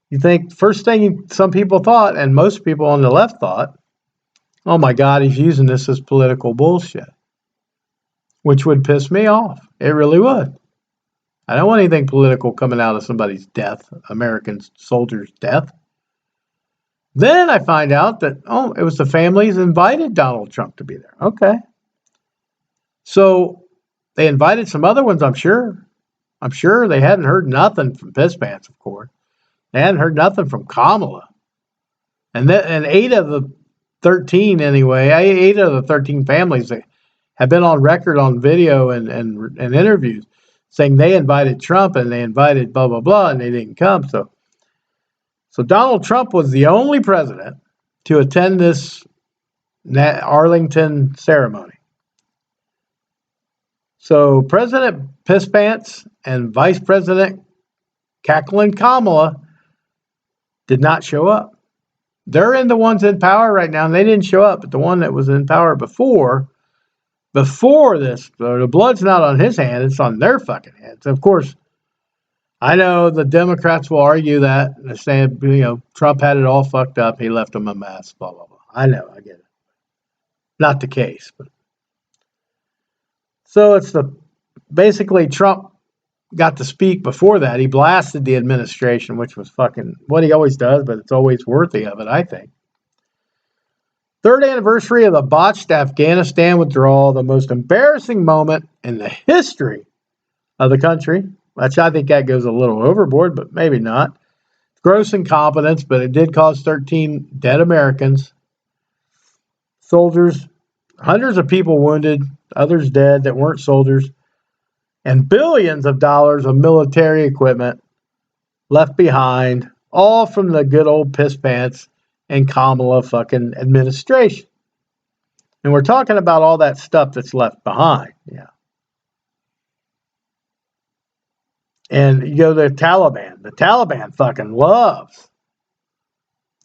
S1: You think first thing some people thought, and most people on the left thought, oh my God, he's using this as political bullshit, which would piss me off. It really would. I don't want anything political coming out of somebody's death, American soldier's death. Then I find out that, it was the families invited Donald Trump to be there. Okay. So they invited some other ones, I'm sure. I'm sure they hadn't heard nothing from Piss Pants, of course. They hadn't heard nothing from Kamala. And 8 of the 13 anyway, 8 of the 13 families that have been on record on video and interviews saying they invited Trump and they invited blah, blah, blah, and they didn't come. So Donald Trump was the only president to attend this Arlington ceremony. So President Piss Pants and Vice President Cackling Kamala did not show up. They're the ones in power right now, and they didn't show up. But the one that was in power before before this, the blood's not on his hand, it's on their fucking hands. Of course, I know the Democrats will argue that, saying, Trump had it all fucked up, he left them a mess, blah, blah, blah. I know, I get it. Not the case. But so it's basically Trump got to speak before that. He blasted the administration, which was fucking what he always does, but it's always worthy of it, I think. Third anniversary of the botched Afghanistan withdrawal, the most embarrassing moment in the history of the country, which I think that goes a little overboard, but maybe not. Gross incompetence, but it did cause 13 dead Americans, soldiers, hundreds of people wounded, others dead that weren't soldiers, and billions of dollars of military equipment left behind, all from the good old piss pants and Kamala fucking administration. And we're talking about all that stuff that's left behind. Yeah. And you go to the Taliban. The Taliban fucking loves.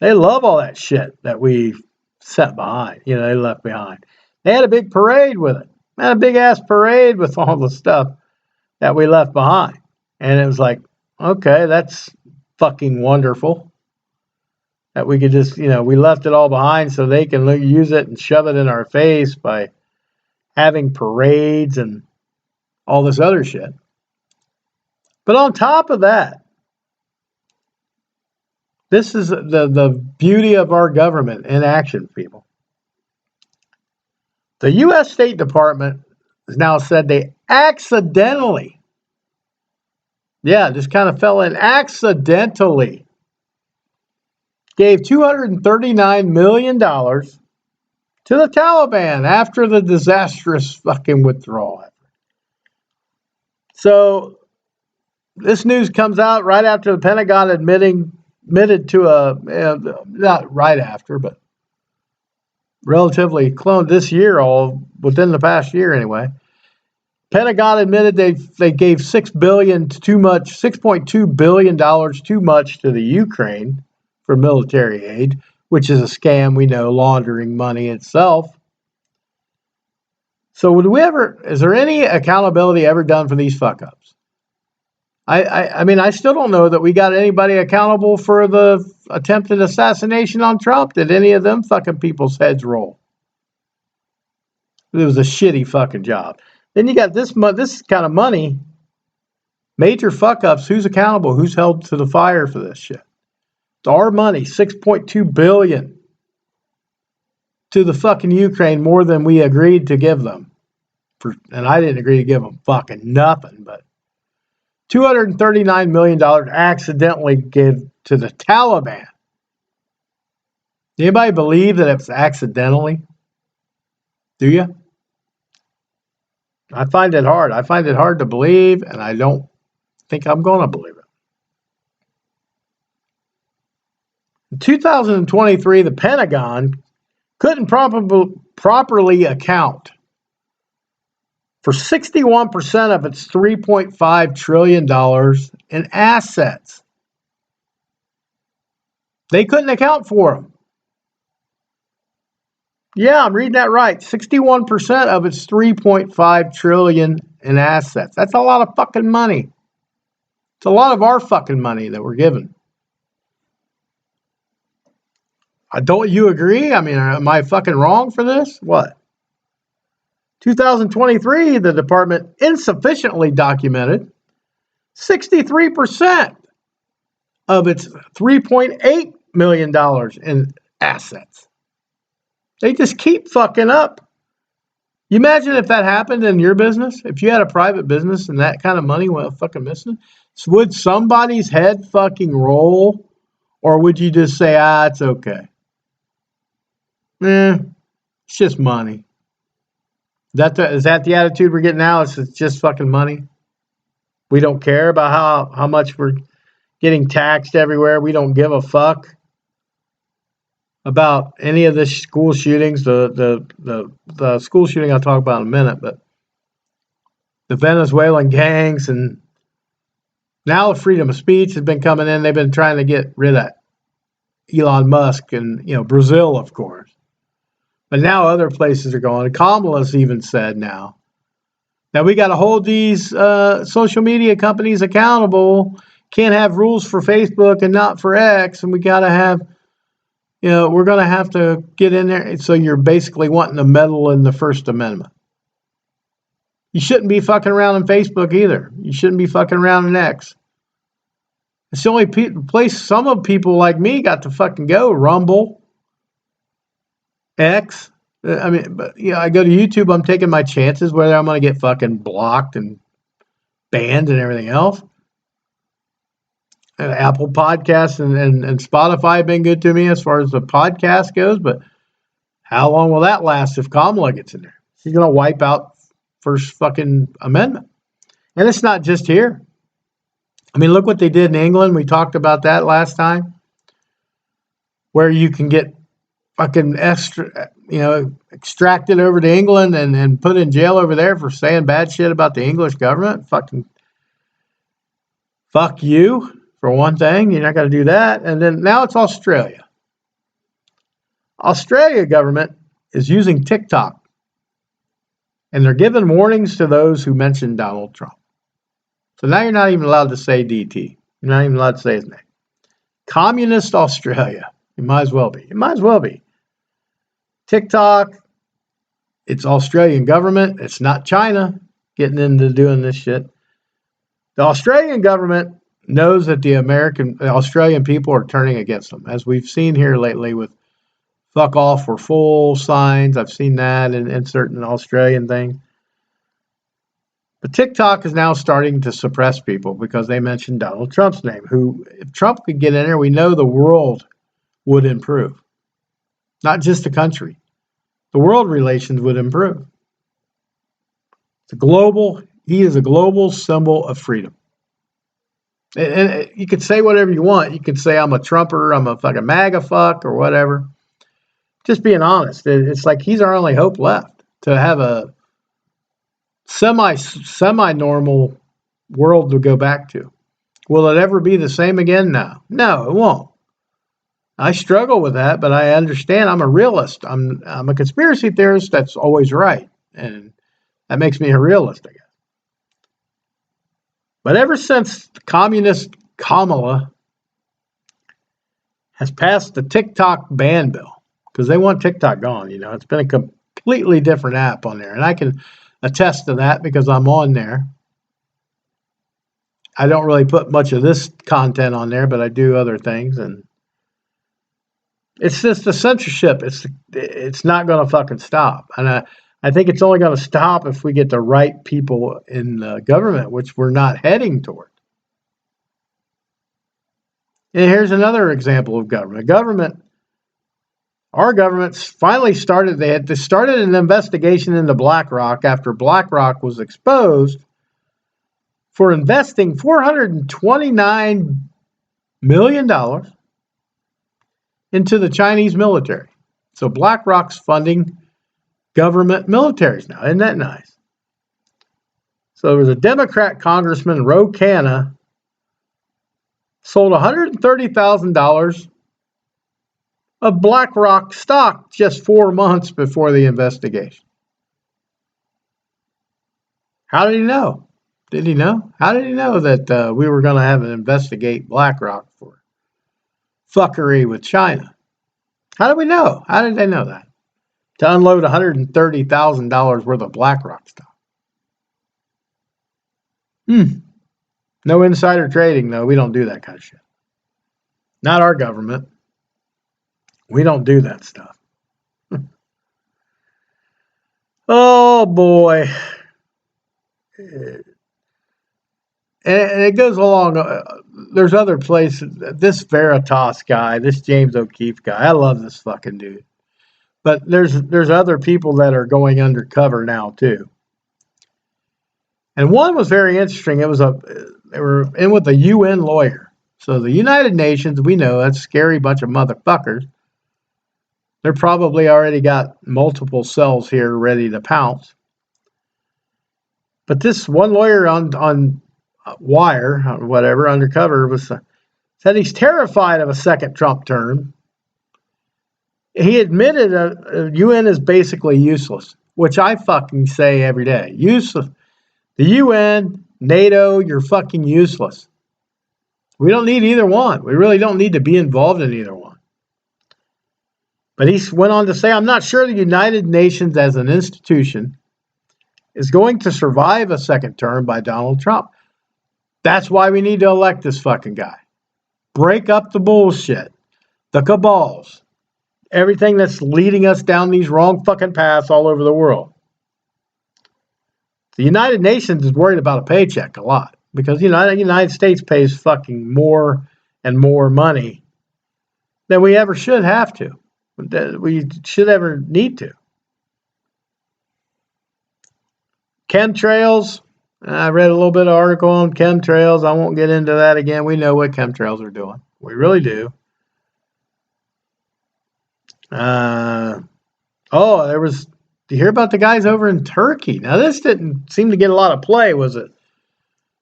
S1: They love all that shit that we set behind. They left behind. They had a big parade with it. They had a big ass parade with all the stuff that we left behind. And it was like, okay, that's fucking wonderful. That we could just, we left it all behind so they can use it and shove it in our face by having parades and all this other shit. But on top of that, this is the beauty of our government in action, people. The U.S. State Department has now said they accidentally, just kind of fell in accidentally, gave $239 million to the Taliban after the disastrous fucking withdrawal effort. So this news comes out right after the Pentagon admitted to not right after, but relatively close this year, all within the past year anyway. Pentagon admitted they gave $6.2 billion too much to the Ukraine for military aid, which is a scam, we know, laundering money itself. So is there any accountability ever done for these fuck ups? I mean, I still don't know that we got anybody accountable for the attempted assassination on Trump. Did any of them fucking people's heads roll? It was a shitty fucking job. Then you got this kind of money, major fuck ups. Who's accountable? Who's held to the fire for this shit? It's our money, $6.2 billion to the fucking Ukraine, more than we agreed to give them. And I didn't agree to give them fucking nothing, but $239 million accidentally give to the Taliban. Anybody believe that it's accidentally? Do you? I find it hard. I find it hard to believe, and I don't think I'm going to believe it. In 2023, the Pentagon couldn't properly account for 61% of its $3.5 trillion in assets. They couldn't account for them. Yeah, I'm reading that right. 61% of its $3.5 trillion in assets. That's a lot of fucking money. It's a lot of our fucking money that we're given. Don't you agree? I mean, am I fucking wrong for this? What? 2023, the department insufficiently documented 63% of its $3.8 million in assets. They just keep fucking up. You imagine if that happened in your business? If you had a private business and that kind of money went fucking missing, would somebody's head fucking roll? Or would you just say, it's okay? It's just money. Is that the attitude we're getting now? It's just fucking money. We don't care about how much we're getting taxed everywhere. We don't give a fuck about any of the school shootings. The school shooting I'll talk about in a minute, but the Venezuelan gangs, and now the freedom of speech has been coming in. They've been trying to get rid of Elon Musk and Brazil, of course. But now other places are going. Kamala's even said now that we got to hold these social media companies accountable. Can't have rules for Facebook and not for X, and we got to have, we're going to have to get in there. So you're basically wanting to meddle in the First Amendment. You shouldn't be fucking around on Facebook either. You shouldn't be fucking around on X. It's the only place some of people like me got to fucking go. Rumble, X. I mean, but I go to YouTube. I'm taking my chances whether I'm going to get fucking blocked and banned and everything else. And Apple Podcasts and Spotify have been good to me as far as the podcast goes. But how long will that last if Kamala gets in there? She's going to wipe out First fucking Amendment. And it's not just here. I mean, look what they did in England. We talked about that last time, where you can get fucking extracted over to England and put in jail over there for saying bad shit about the English government. Fucking fuck you, for one thing. You're not going to do that. And then now it's Australia. Australia government is using TikTok. And they're giving warnings to those who mention Donald Trump. So now you're not even allowed to say DT. You're not even allowed to say his name. Communist Australia. You might as well be. It might as well be. TikTok, it's Australian government. It's not China getting into doing this shit. The Australian government knows that the Australian people are turning against them, as we've seen here lately with fuck off, we're full signs. I've seen that in certain Australian things. But TikTok is now starting to suppress people because they mentioned Donald Trump's name, who, if Trump could get in there, we know the world would improve. Not just the country. The world relations would improve. He is a global symbol of freedom. And you could say whatever you want. You could say I'm a Trumper, I'm a fucking MAGA fuck or whatever. Just being honest. It's like he's our only hope left to have a semi-normal world to go back to. Will it ever be the same again? No, it won't. I struggle with that, but I understand. I'm a realist. I'm a conspiracy theorist that's always right, and that makes me a realist, I guess. But ever since communist Kamala has passed the TikTok ban bill, because they want TikTok gone, it's been a completely different app on there, and I can attest to that because I'm on there. I don't really put much of this content on there, but I do other things, and it's just the censorship. It's not going to fucking stop, and I think it's only going to stop if we get the right people in the government, which we're not heading toward. And here's another example of government. Our government finally started an investigation into BlackRock after BlackRock was exposed for investing $429 million into the Chinese military. So BlackRock's funding government militaries now. Isn't that nice? So there was a Democrat congressman, Ro Khanna, sold $130,000 of BlackRock stock just 4 months before the investigation. How did he know? Did he know? How did he know that we were going to have an investigate BlackRock for fuckery with China? How did we know? How did they know that? To unload $130,000 worth of BlackRock stock. No insider trading, though. We don't do that kind of shit. Not our government. We don't do that stuff. Oh, boy. And it goes along. There's other places. This Veritas guy, this James O'Keefe guy, I love this fucking dude. But there's other people that are going undercover now, too. And one was very interesting. They were in with a UN lawyer. So the United Nations, we know, that's a scary bunch of motherfuckers. They're probably already got multiple cells here ready to pounce. But this one lawyer on wire, or whatever, undercover, said he's terrified of a second Trump term He admitted UN is basically useless, which I fucking say every day. Useless. The UN, NATO, you're fucking useless. We don't need either one. We really don't need to be involved in either one. But he went on to say, I'm not sure the United Nations as an institution is going to survive a second term by Donald Trump. That's why we need to elect this fucking guy. Break up the bullshit, the cabals, everything that's leading us down these wrong fucking paths all over the world. The United Nations is worried about a paycheck a lot because the United States pays fucking more and more money than we ever should have to. That we should ever need to. Chemtrails. I read a little bit of article on chemtrails. I won't get into that again. We know what chemtrails are doing. We really do. There was. Do you hear about the guys over in Turkey? Now, this didn't seem to get a lot of play. Was it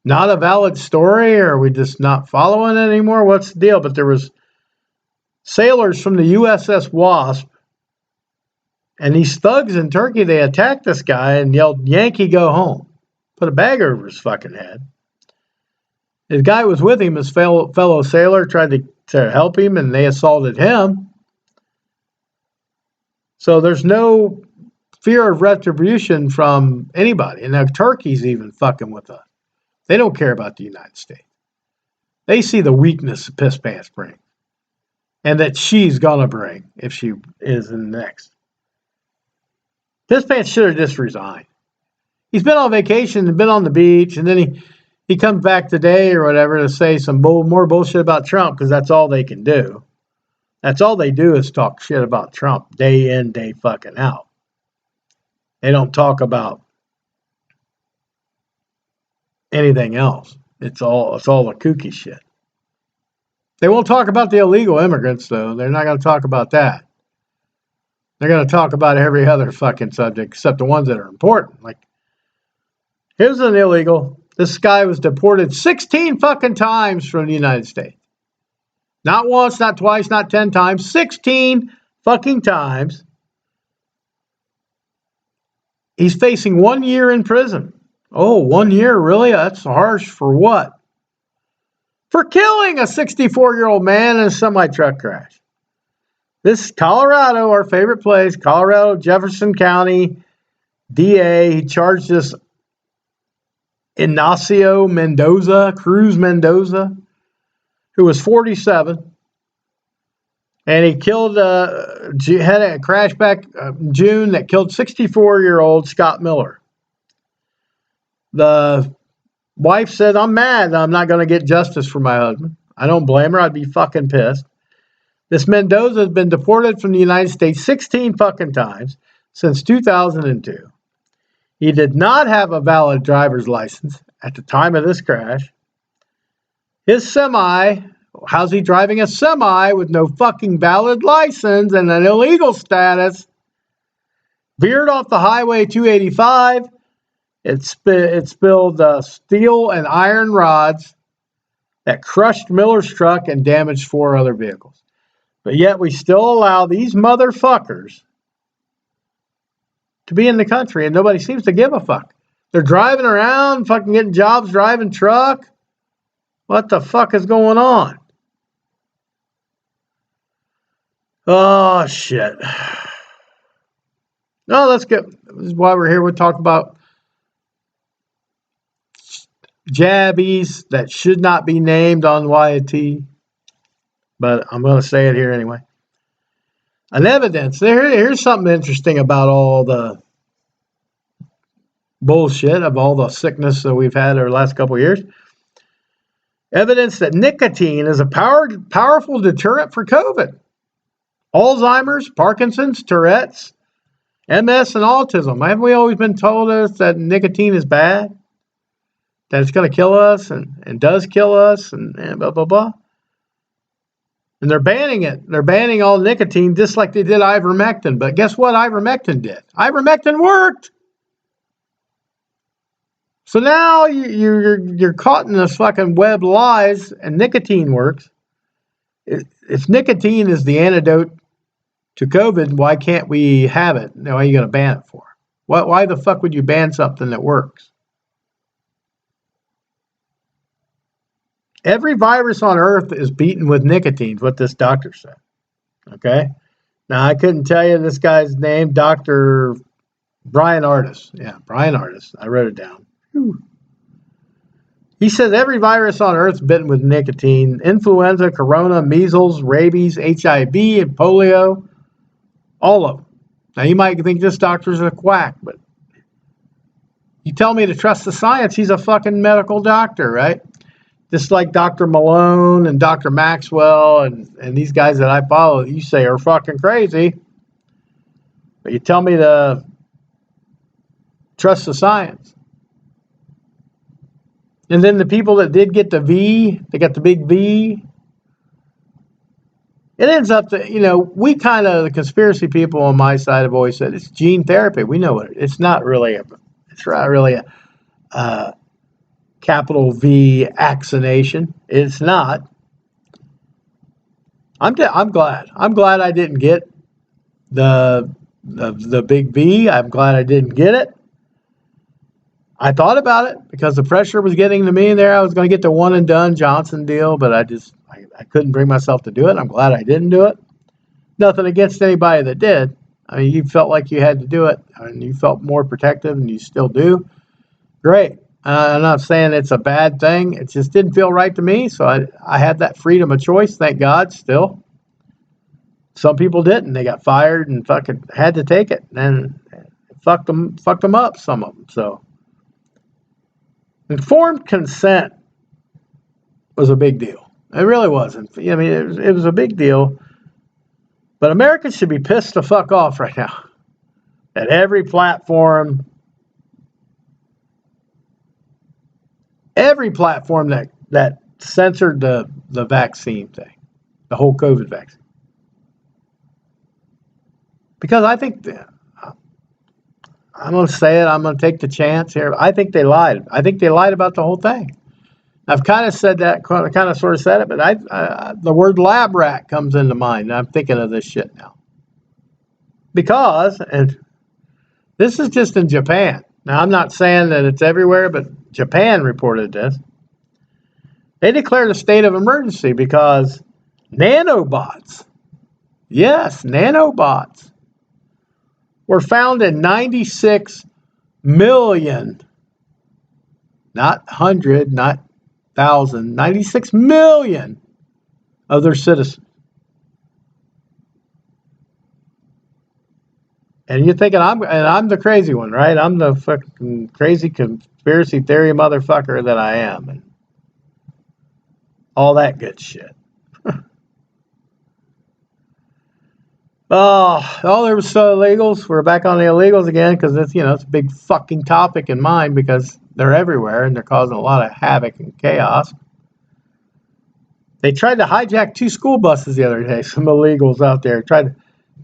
S1: not a valid story, or are we just not following it anymore? What's the deal? But there was sailors from the USS Wasp, and these thugs in Turkey, they attacked this guy and yelled, "Yankee, go home." Put a bag over his fucking head. His guy was with him, his fellow sailor, tried to help him, and they assaulted him. So there's no fear of retribution from anybody. And now Turkey's even fucking with us. They don't care about the United States. They see the weakness Piss Pants brings. And that she's gonna bring if she is in the next. Piss Pants should have just resigned. He's been on vacation and been on the beach, and then he comes back today or whatever to say some more bullshit about Trump because that's all they can do. That's all they do is talk shit about Trump day in, day fucking out. They don't talk about anything else. It's all the kooky shit. They won't talk about the illegal immigrants, though. They're not going to talk about that. They're going to talk about every other fucking subject except the ones that are important. Like, here's an illegal. This guy was deported 16 fucking times from the United States. Not once, not twice, not 10 times. 16 fucking times. He's facing 1 year in prison. Oh, 1 year? Really? That's harsh. For what? For killing a 64-year-old man in a semi-truck crash. This is Colorado, our favorite place, Colorado, Jefferson County DA. He charged this Ignacio Cruz Mendoza, who was 47. And he killed, had a crash back in June that killed 64-year-old Scott Miller. The wife said, I'm mad I'm not going to get justice for my husband. I don't blame her. I'd be fucking pissed. This Mendoza has been deported from the United States 16 fucking times since 2002. He did not have a valid driver's license at the time of this crash. His semi, how's he driving a semi with no fucking valid license and an illegal status? Veered off the highway 285. It spilled steel and iron rods that crushed Miller's truck and damaged 4 other vehicles. But yet we still allow these motherfuckers to be in the country and nobody seems to give a fuck. They're driving around, fucking getting jobs, driving truck. What the fuck is going on? Oh, shit. No, let's get, this is why we're here. We'll talk about jabbies that should not be named on YT. But I'm going to say it here anyway. An evidence. Here's something interesting about all the bullshit of all the sickness that we've had over the last couple of years. Evidence that nicotine is a powerful deterrent for COVID. Alzheimer's, Parkinson's, Tourette's, MS, and autism. Haven't we always been told us that nicotine is bad? That it's going to kill us and does kill us and blah, blah, blah. And they're banning it. They're banning all nicotine just like they did ivermectin. But guess what ivermectin did? Ivermectin worked. So now you're caught in this fucking web of lies and nicotine works. If nicotine is the antidote to COVID, why can't we have it? Now, why are you going to ban it for? Why the fuck would you ban something that works? Every virus on Earth is beaten with nicotine, is what this doctor said. Okay? Now, I couldn't tell you this guy's name, Dr. Brian Artis. Yeah, Brian Artis. I wrote it down. Whew. He says every virus on Earth is bitten with nicotine. Influenza, corona, measles, rabies, HIV, and polio. All of them. Now, you might think this doctor's a quack, but you tell me to trust the science, he's a fucking medical doctor, right? Just like Dr. Malone and Dr. Maxwell and these guys that I follow, you say are fucking crazy. But you tell me to trust the science. And then the people that did get the V, they got the big V. It ends up that, we kind of, the conspiracy people on my side have always said it's gene therapy. We know it's not really a capital V vaccination. It's not. I'm glad. I'm glad I didn't get the big V. I'm glad I didn't get it. I thought about it because the pressure was getting to me there. I was going to get the one and done Johnson deal, but I couldn't bring myself to do it. I'm glad I didn't do it. Nothing against anybody that did. I mean, you felt like you had to do it and you felt more protective and you still do. Great. I'm not saying it's a bad thing. It just didn't feel right to me. So I had that freedom of choice. Thank God still. Some people didn't. They got fired and fucking had to take it and fucked them up, some of them. So informed consent was a big deal. It really wasn't. I mean, it was a big deal. But Americans should be pissed the fuck off right now at every platform that censored the vaccine thing, the whole COVID vaccine. Because I think, I'm going to say it, I'm going to take the chance here. I think they lied. I think they lied about the whole thing. I've kind of said that, kind of sort of said it, but the word lab rat comes into mind, and I'm thinking of this shit now. Because, and this is just in Japan. Now, I'm not saying that it's everywhere, but Japan reported this. They declared a state of emergency because nanobots, yes, nanobots, were found in 96 million, not 100, not 1,000, 96 million of their citizens. And you're thinking I'm the crazy one, right? I'm the fucking crazy conspiracy theory motherfucker that I am, and all that good shit. There was illegals. We're back on the illegals again because it's a big fucking topic in mine because they're everywhere and they're causing a lot of havoc and chaos. They tried to hijack 2 school buses the other day. Some illegals out there tried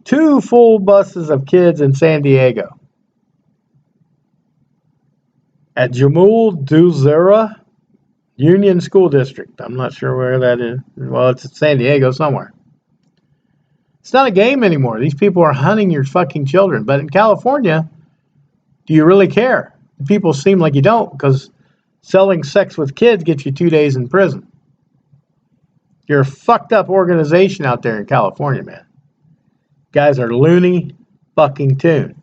S1: 2 full buses of kids in San Diego at Jamul Duzera Union School District. I'm not sure where that is. Well, it's in San Diego somewhere. It's not a game anymore. These people are hunting your fucking children. But in California, do you really care? People seem like you don't because selling sex with kids gets you 2 days in prison. You're a fucked up organization out there in California, man. Guys are loony fucking tune.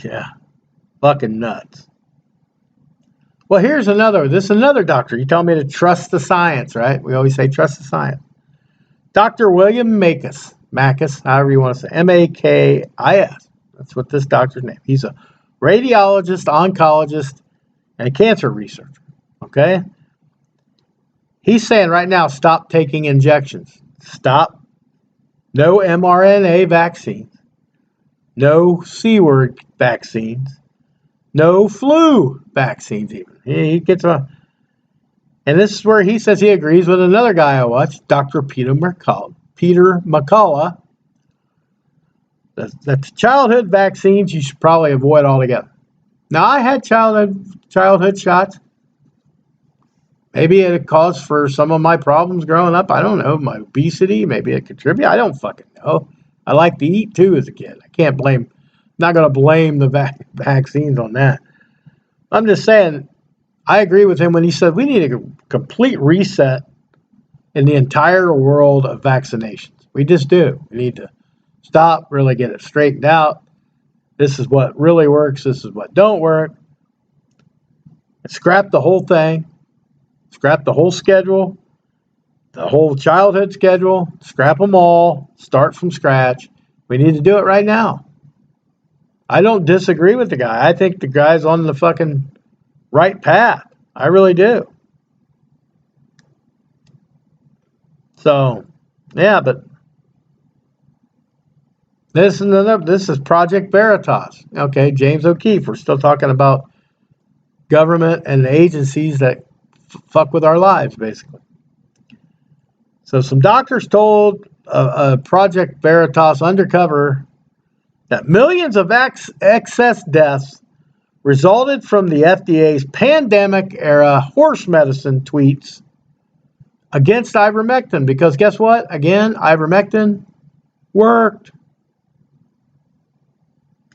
S1: Yeah. Fucking nuts. Well, here's another. This is another doctor. You tell me to trust the science, right? We always say trust the science. Dr. William Makis, however you want to say, Makis. That's what this doctor's name. He's a radiologist, oncologist, and a cancer researcher. Okay? He's saying right now, stop taking injections. Stop. No mRNA vaccines. No C-word vaccines. No flu vaccines even. He gets a... And this is where he says he agrees with another guy I watched, Dr. Peter McCullough. That childhood vaccines you should probably avoid altogether. Now, I had childhood shots. Maybe it caused for some of my problems growing up. I don't know. My obesity, maybe it contributed. I don't fucking know. I like to eat too as a kid. I can't blame, not going to blame the vaccines on that. I'm just saying, I agree with him when he said we need a complete reset in the entire world of vaccinations. We just do. We need to stop, really get it straightened out. This is what really works. This is what don't work. And scrap the whole thing. Scrap the whole schedule, the whole childhood schedule. Scrap them all. Start from scratch. We need to do it right now. I don't disagree with the guy. I think the guy's on the fucking right path. I really do. So, yeah, but this is Project Veritas. Okay, James O'Keefe. We're still talking about government and agencies that fuck with our lives, basically. So some doctors told Project Veritas undercover that millions of excess deaths resulted from the FDA's pandemic-era horse medicine tweets against ivermectin. Because guess what? Again, ivermectin worked.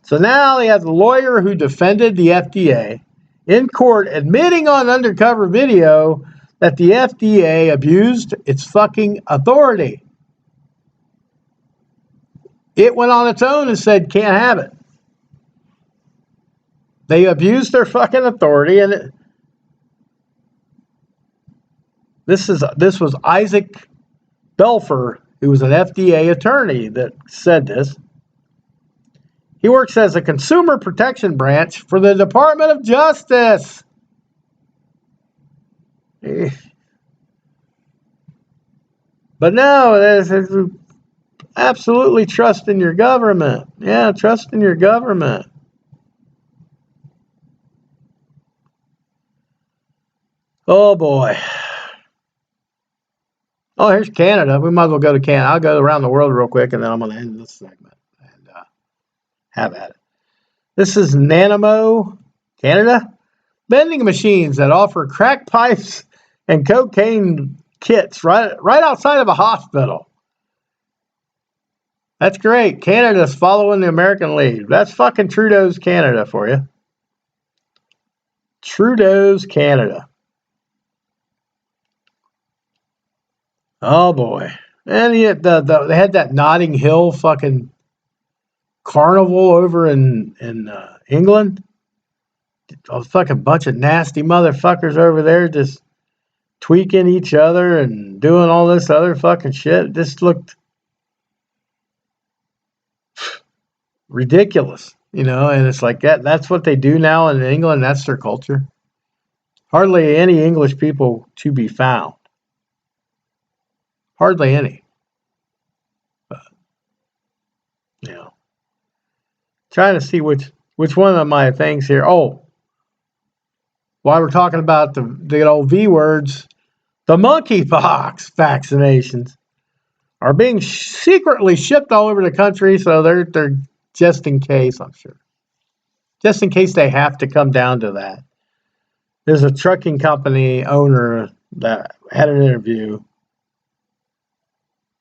S1: So now they have the lawyer who defended the FDA in court admitting on undercover video that the FDA abused its fucking authority. It went on its own and said, can't have it. They abused their fucking authority, and this was Isaac Belfer, who was an FDA attorney, that said this. He works as a consumer protection branch for the Department of Justice. But no, there's absolutely trust in your government. Yeah, trust in your government. Oh boy. Oh, here's Canada. We might as well go to Canada. I'll go around the world real quick, and then I'm going to end this segment and have at it. This is Nanamo, Canada. Vending machines that offer crack pipes and cocaine kits right outside of a hospital. That's great. Canada's following the American lead. That's fucking Trudeau's Canada for you. Trudeau's Canada. Oh boy. And they had that Notting Hill fucking carnival over in England. A fucking bunch of nasty motherfuckers over there just tweaking each other and doing all this other fucking shit. It just looked ridiculous, and it's like that's what they do now in England. That's their culture. Hardly any English people to be found. Hardly any. But, trying to see which one of my things here. Oh, while we're talking about the old V words, the monkeypox vaccinations are being secretly shipped all over the country. So they're just in case, I'm sure. Just in case they have to come down to that. There's a trucking company owner that had an interview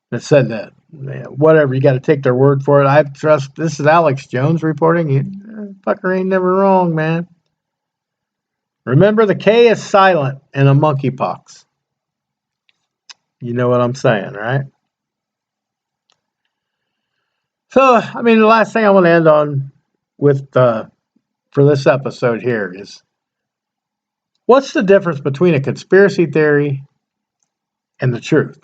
S1: that said that, whatever, you got to take their word for it. This is Alex Jones reporting. Fucker ain't never wrong, man. Remember, the K is silent in a monkeypox. You know what I'm saying, right? So, the last thing I want to end on with for this episode here is, what's the difference between a conspiracy theory and the truth?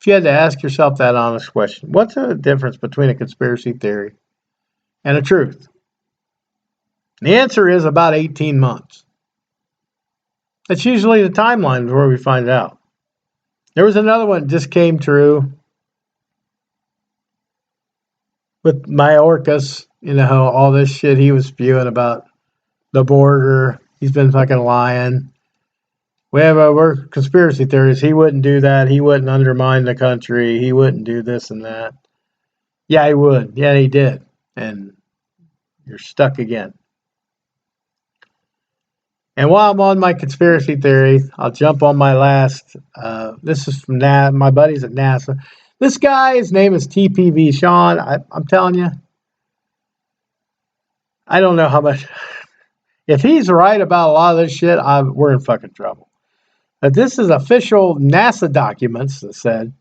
S1: If you had to ask yourself that honest question, what's the difference between a conspiracy theory and a truth? The answer is about 18 months. That's usually the timeline where we find out. There was another one that just came true with Mayorkas, all this shit he was spewing about the border. He's been fucking lying. We're conspiracy theories. He wouldn't do that. He wouldn't undermine the country. He wouldn't do this and that. Yeah, he would. Yeah, he did. And you're stuck again. And while I'm on my conspiracy theory, I'll jump on my last. This is from my buddies at NASA. This guy, his name is TPV Sean. I'm telling you, I don't know how much. If he's right about a lot of this shit, we're in fucking trouble. But this is official NASA documents that said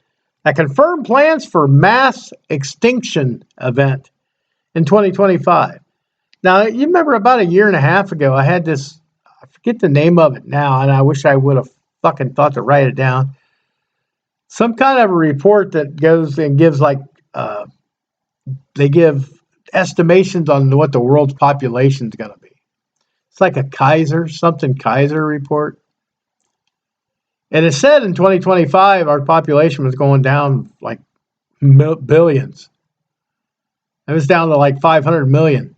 S1: that confirm plans for mass extinction event in 2025. Now, you remember about a year and a half ago, I had this, I forget the name of it now, and I wish I would have fucking thought to write it down. Some kind of a report that goes and gives they give estimations on what the world's population is going to be. It's like a Kaiser report. And it said in 2025, our population was going down like billions. It was down to like 500 million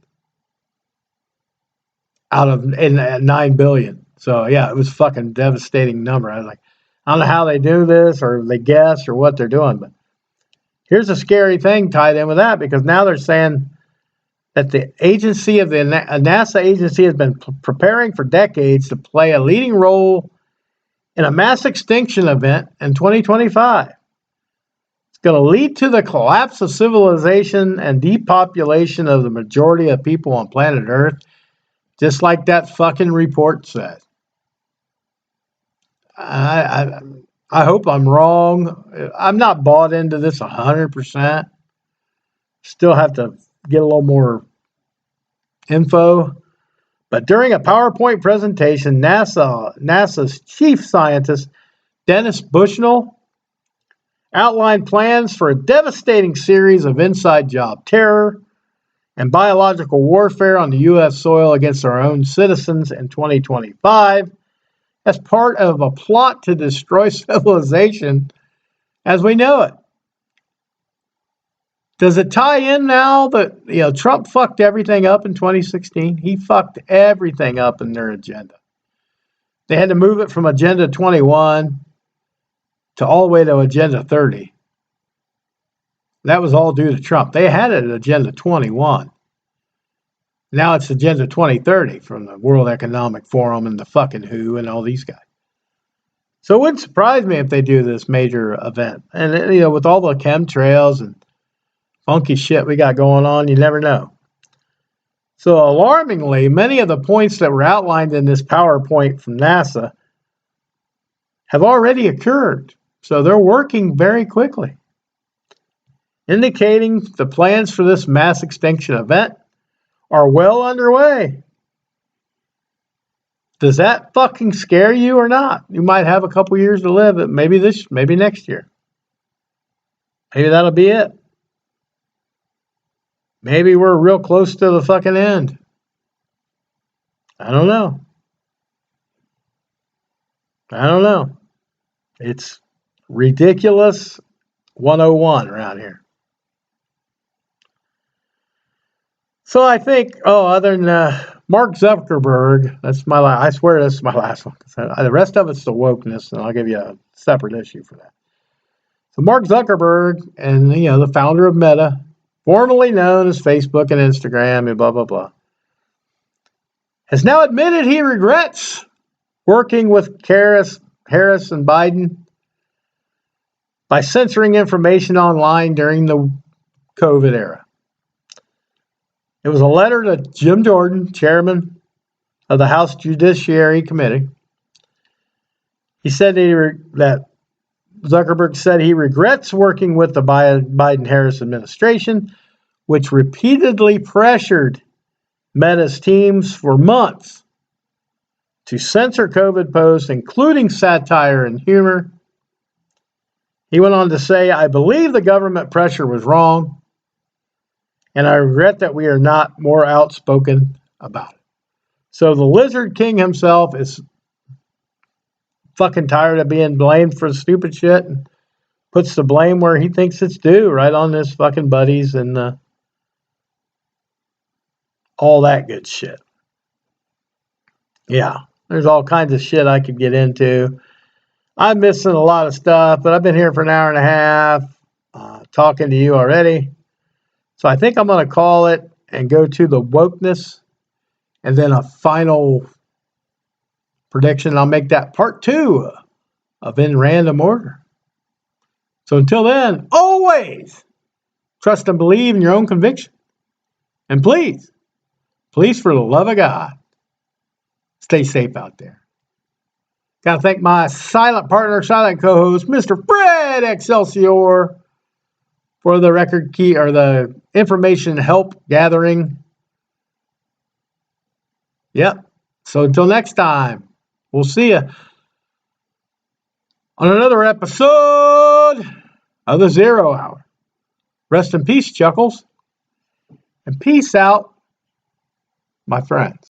S1: out of 9 billion. So yeah, it was a fucking devastating number. I was like, I don't know how they do this or they guess or what they're doing, but here's a scary thing tied in with that, because now they're saying that the agency of the NASA agency has been preparing for decades to play a leading role in a mass extinction event in 2025. It's going to lead to the collapse of civilization and depopulation of the majority of people on planet Earth, just like that fucking report said. I hope I'm wrong. I'm not bought into this 100%. Still have to get a little more info. But during a PowerPoint presentation, NASA's chief scientist, Dennis Bushnell, outlined plans for a devastating series of inside job terror and biological warfare on the U.S. soil against our own citizens in 2025 as part of a plot to destroy civilization as we know it. Does it tie in now that Trump fucked everything up in 2016? He fucked everything up in their agenda. They had to move it from Agenda 21 to all the way to Agenda 30. That was all due to Trump. They had it at Agenda 21. Now it's Agenda 2030 from the World Economic Forum and the fucking WHO and all these guys. So it wouldn't surprise me if they do this major event. And, with all the chemtrails and funky shit we got going on, you never know. So alarmingly, many of the points that were outlined in this PowerPoint from NASA have already occurred. So they're working very quickly, indicating the plans for this mass extinction event are well underway. Does that fucking scare you or not? You might have a couple years to live. Maybe next year. Maybe that'll be it. Maybe we're real close to the fucking end. I don't know. It's ridiculous 101 around here. So I think, other than Mark Zuckerberg, I swear this is my last one. The rest of it's the wokeness, and I'll give you a separate issue for that. So Mark Zuckerberg, and the founder of Meta, formerly known as Facebook and Instagram and blah, blah, blah, has now admitted he regrets working with Harris and Biden by censoring information online during the COVID era. It was a letter to Jim Jordan, chairman of the House Judiciary Committee. He said that Zuckerberg said he regrets working with the Biden-Harris administration, which repeatedly pressured Meta's teams for months to censor COVID posts, including satire and humor. He went on to say, I believe the government pressure was wrong, and I regret that we are not more outspoken about it. So the Lizard King himself is fucking tired of being blamed for stupid shit and puts the blame where he thinks it's due, right on his fucking buddies and all that good shit. Yeah, there's all kinds of shit I could get into. I'm missing a lot of stuff, but I've been here for an hour and a half talking to you already. So I think I'm going to call it and go to the wokeness and then a final prediction. I'll make that part 2 of In Random Order. So until then, always trust and believe in your own conviction. And please, for the love of God, stay safe out there. Got to thank my silent partner, silent co-host, Mr. Fred Excelsior, for the record key or the information help gathering. Yep. So until next time, we'll see you on another episode of the 0 Hour. Rest in peace, Chuckles. And peace out, my friends.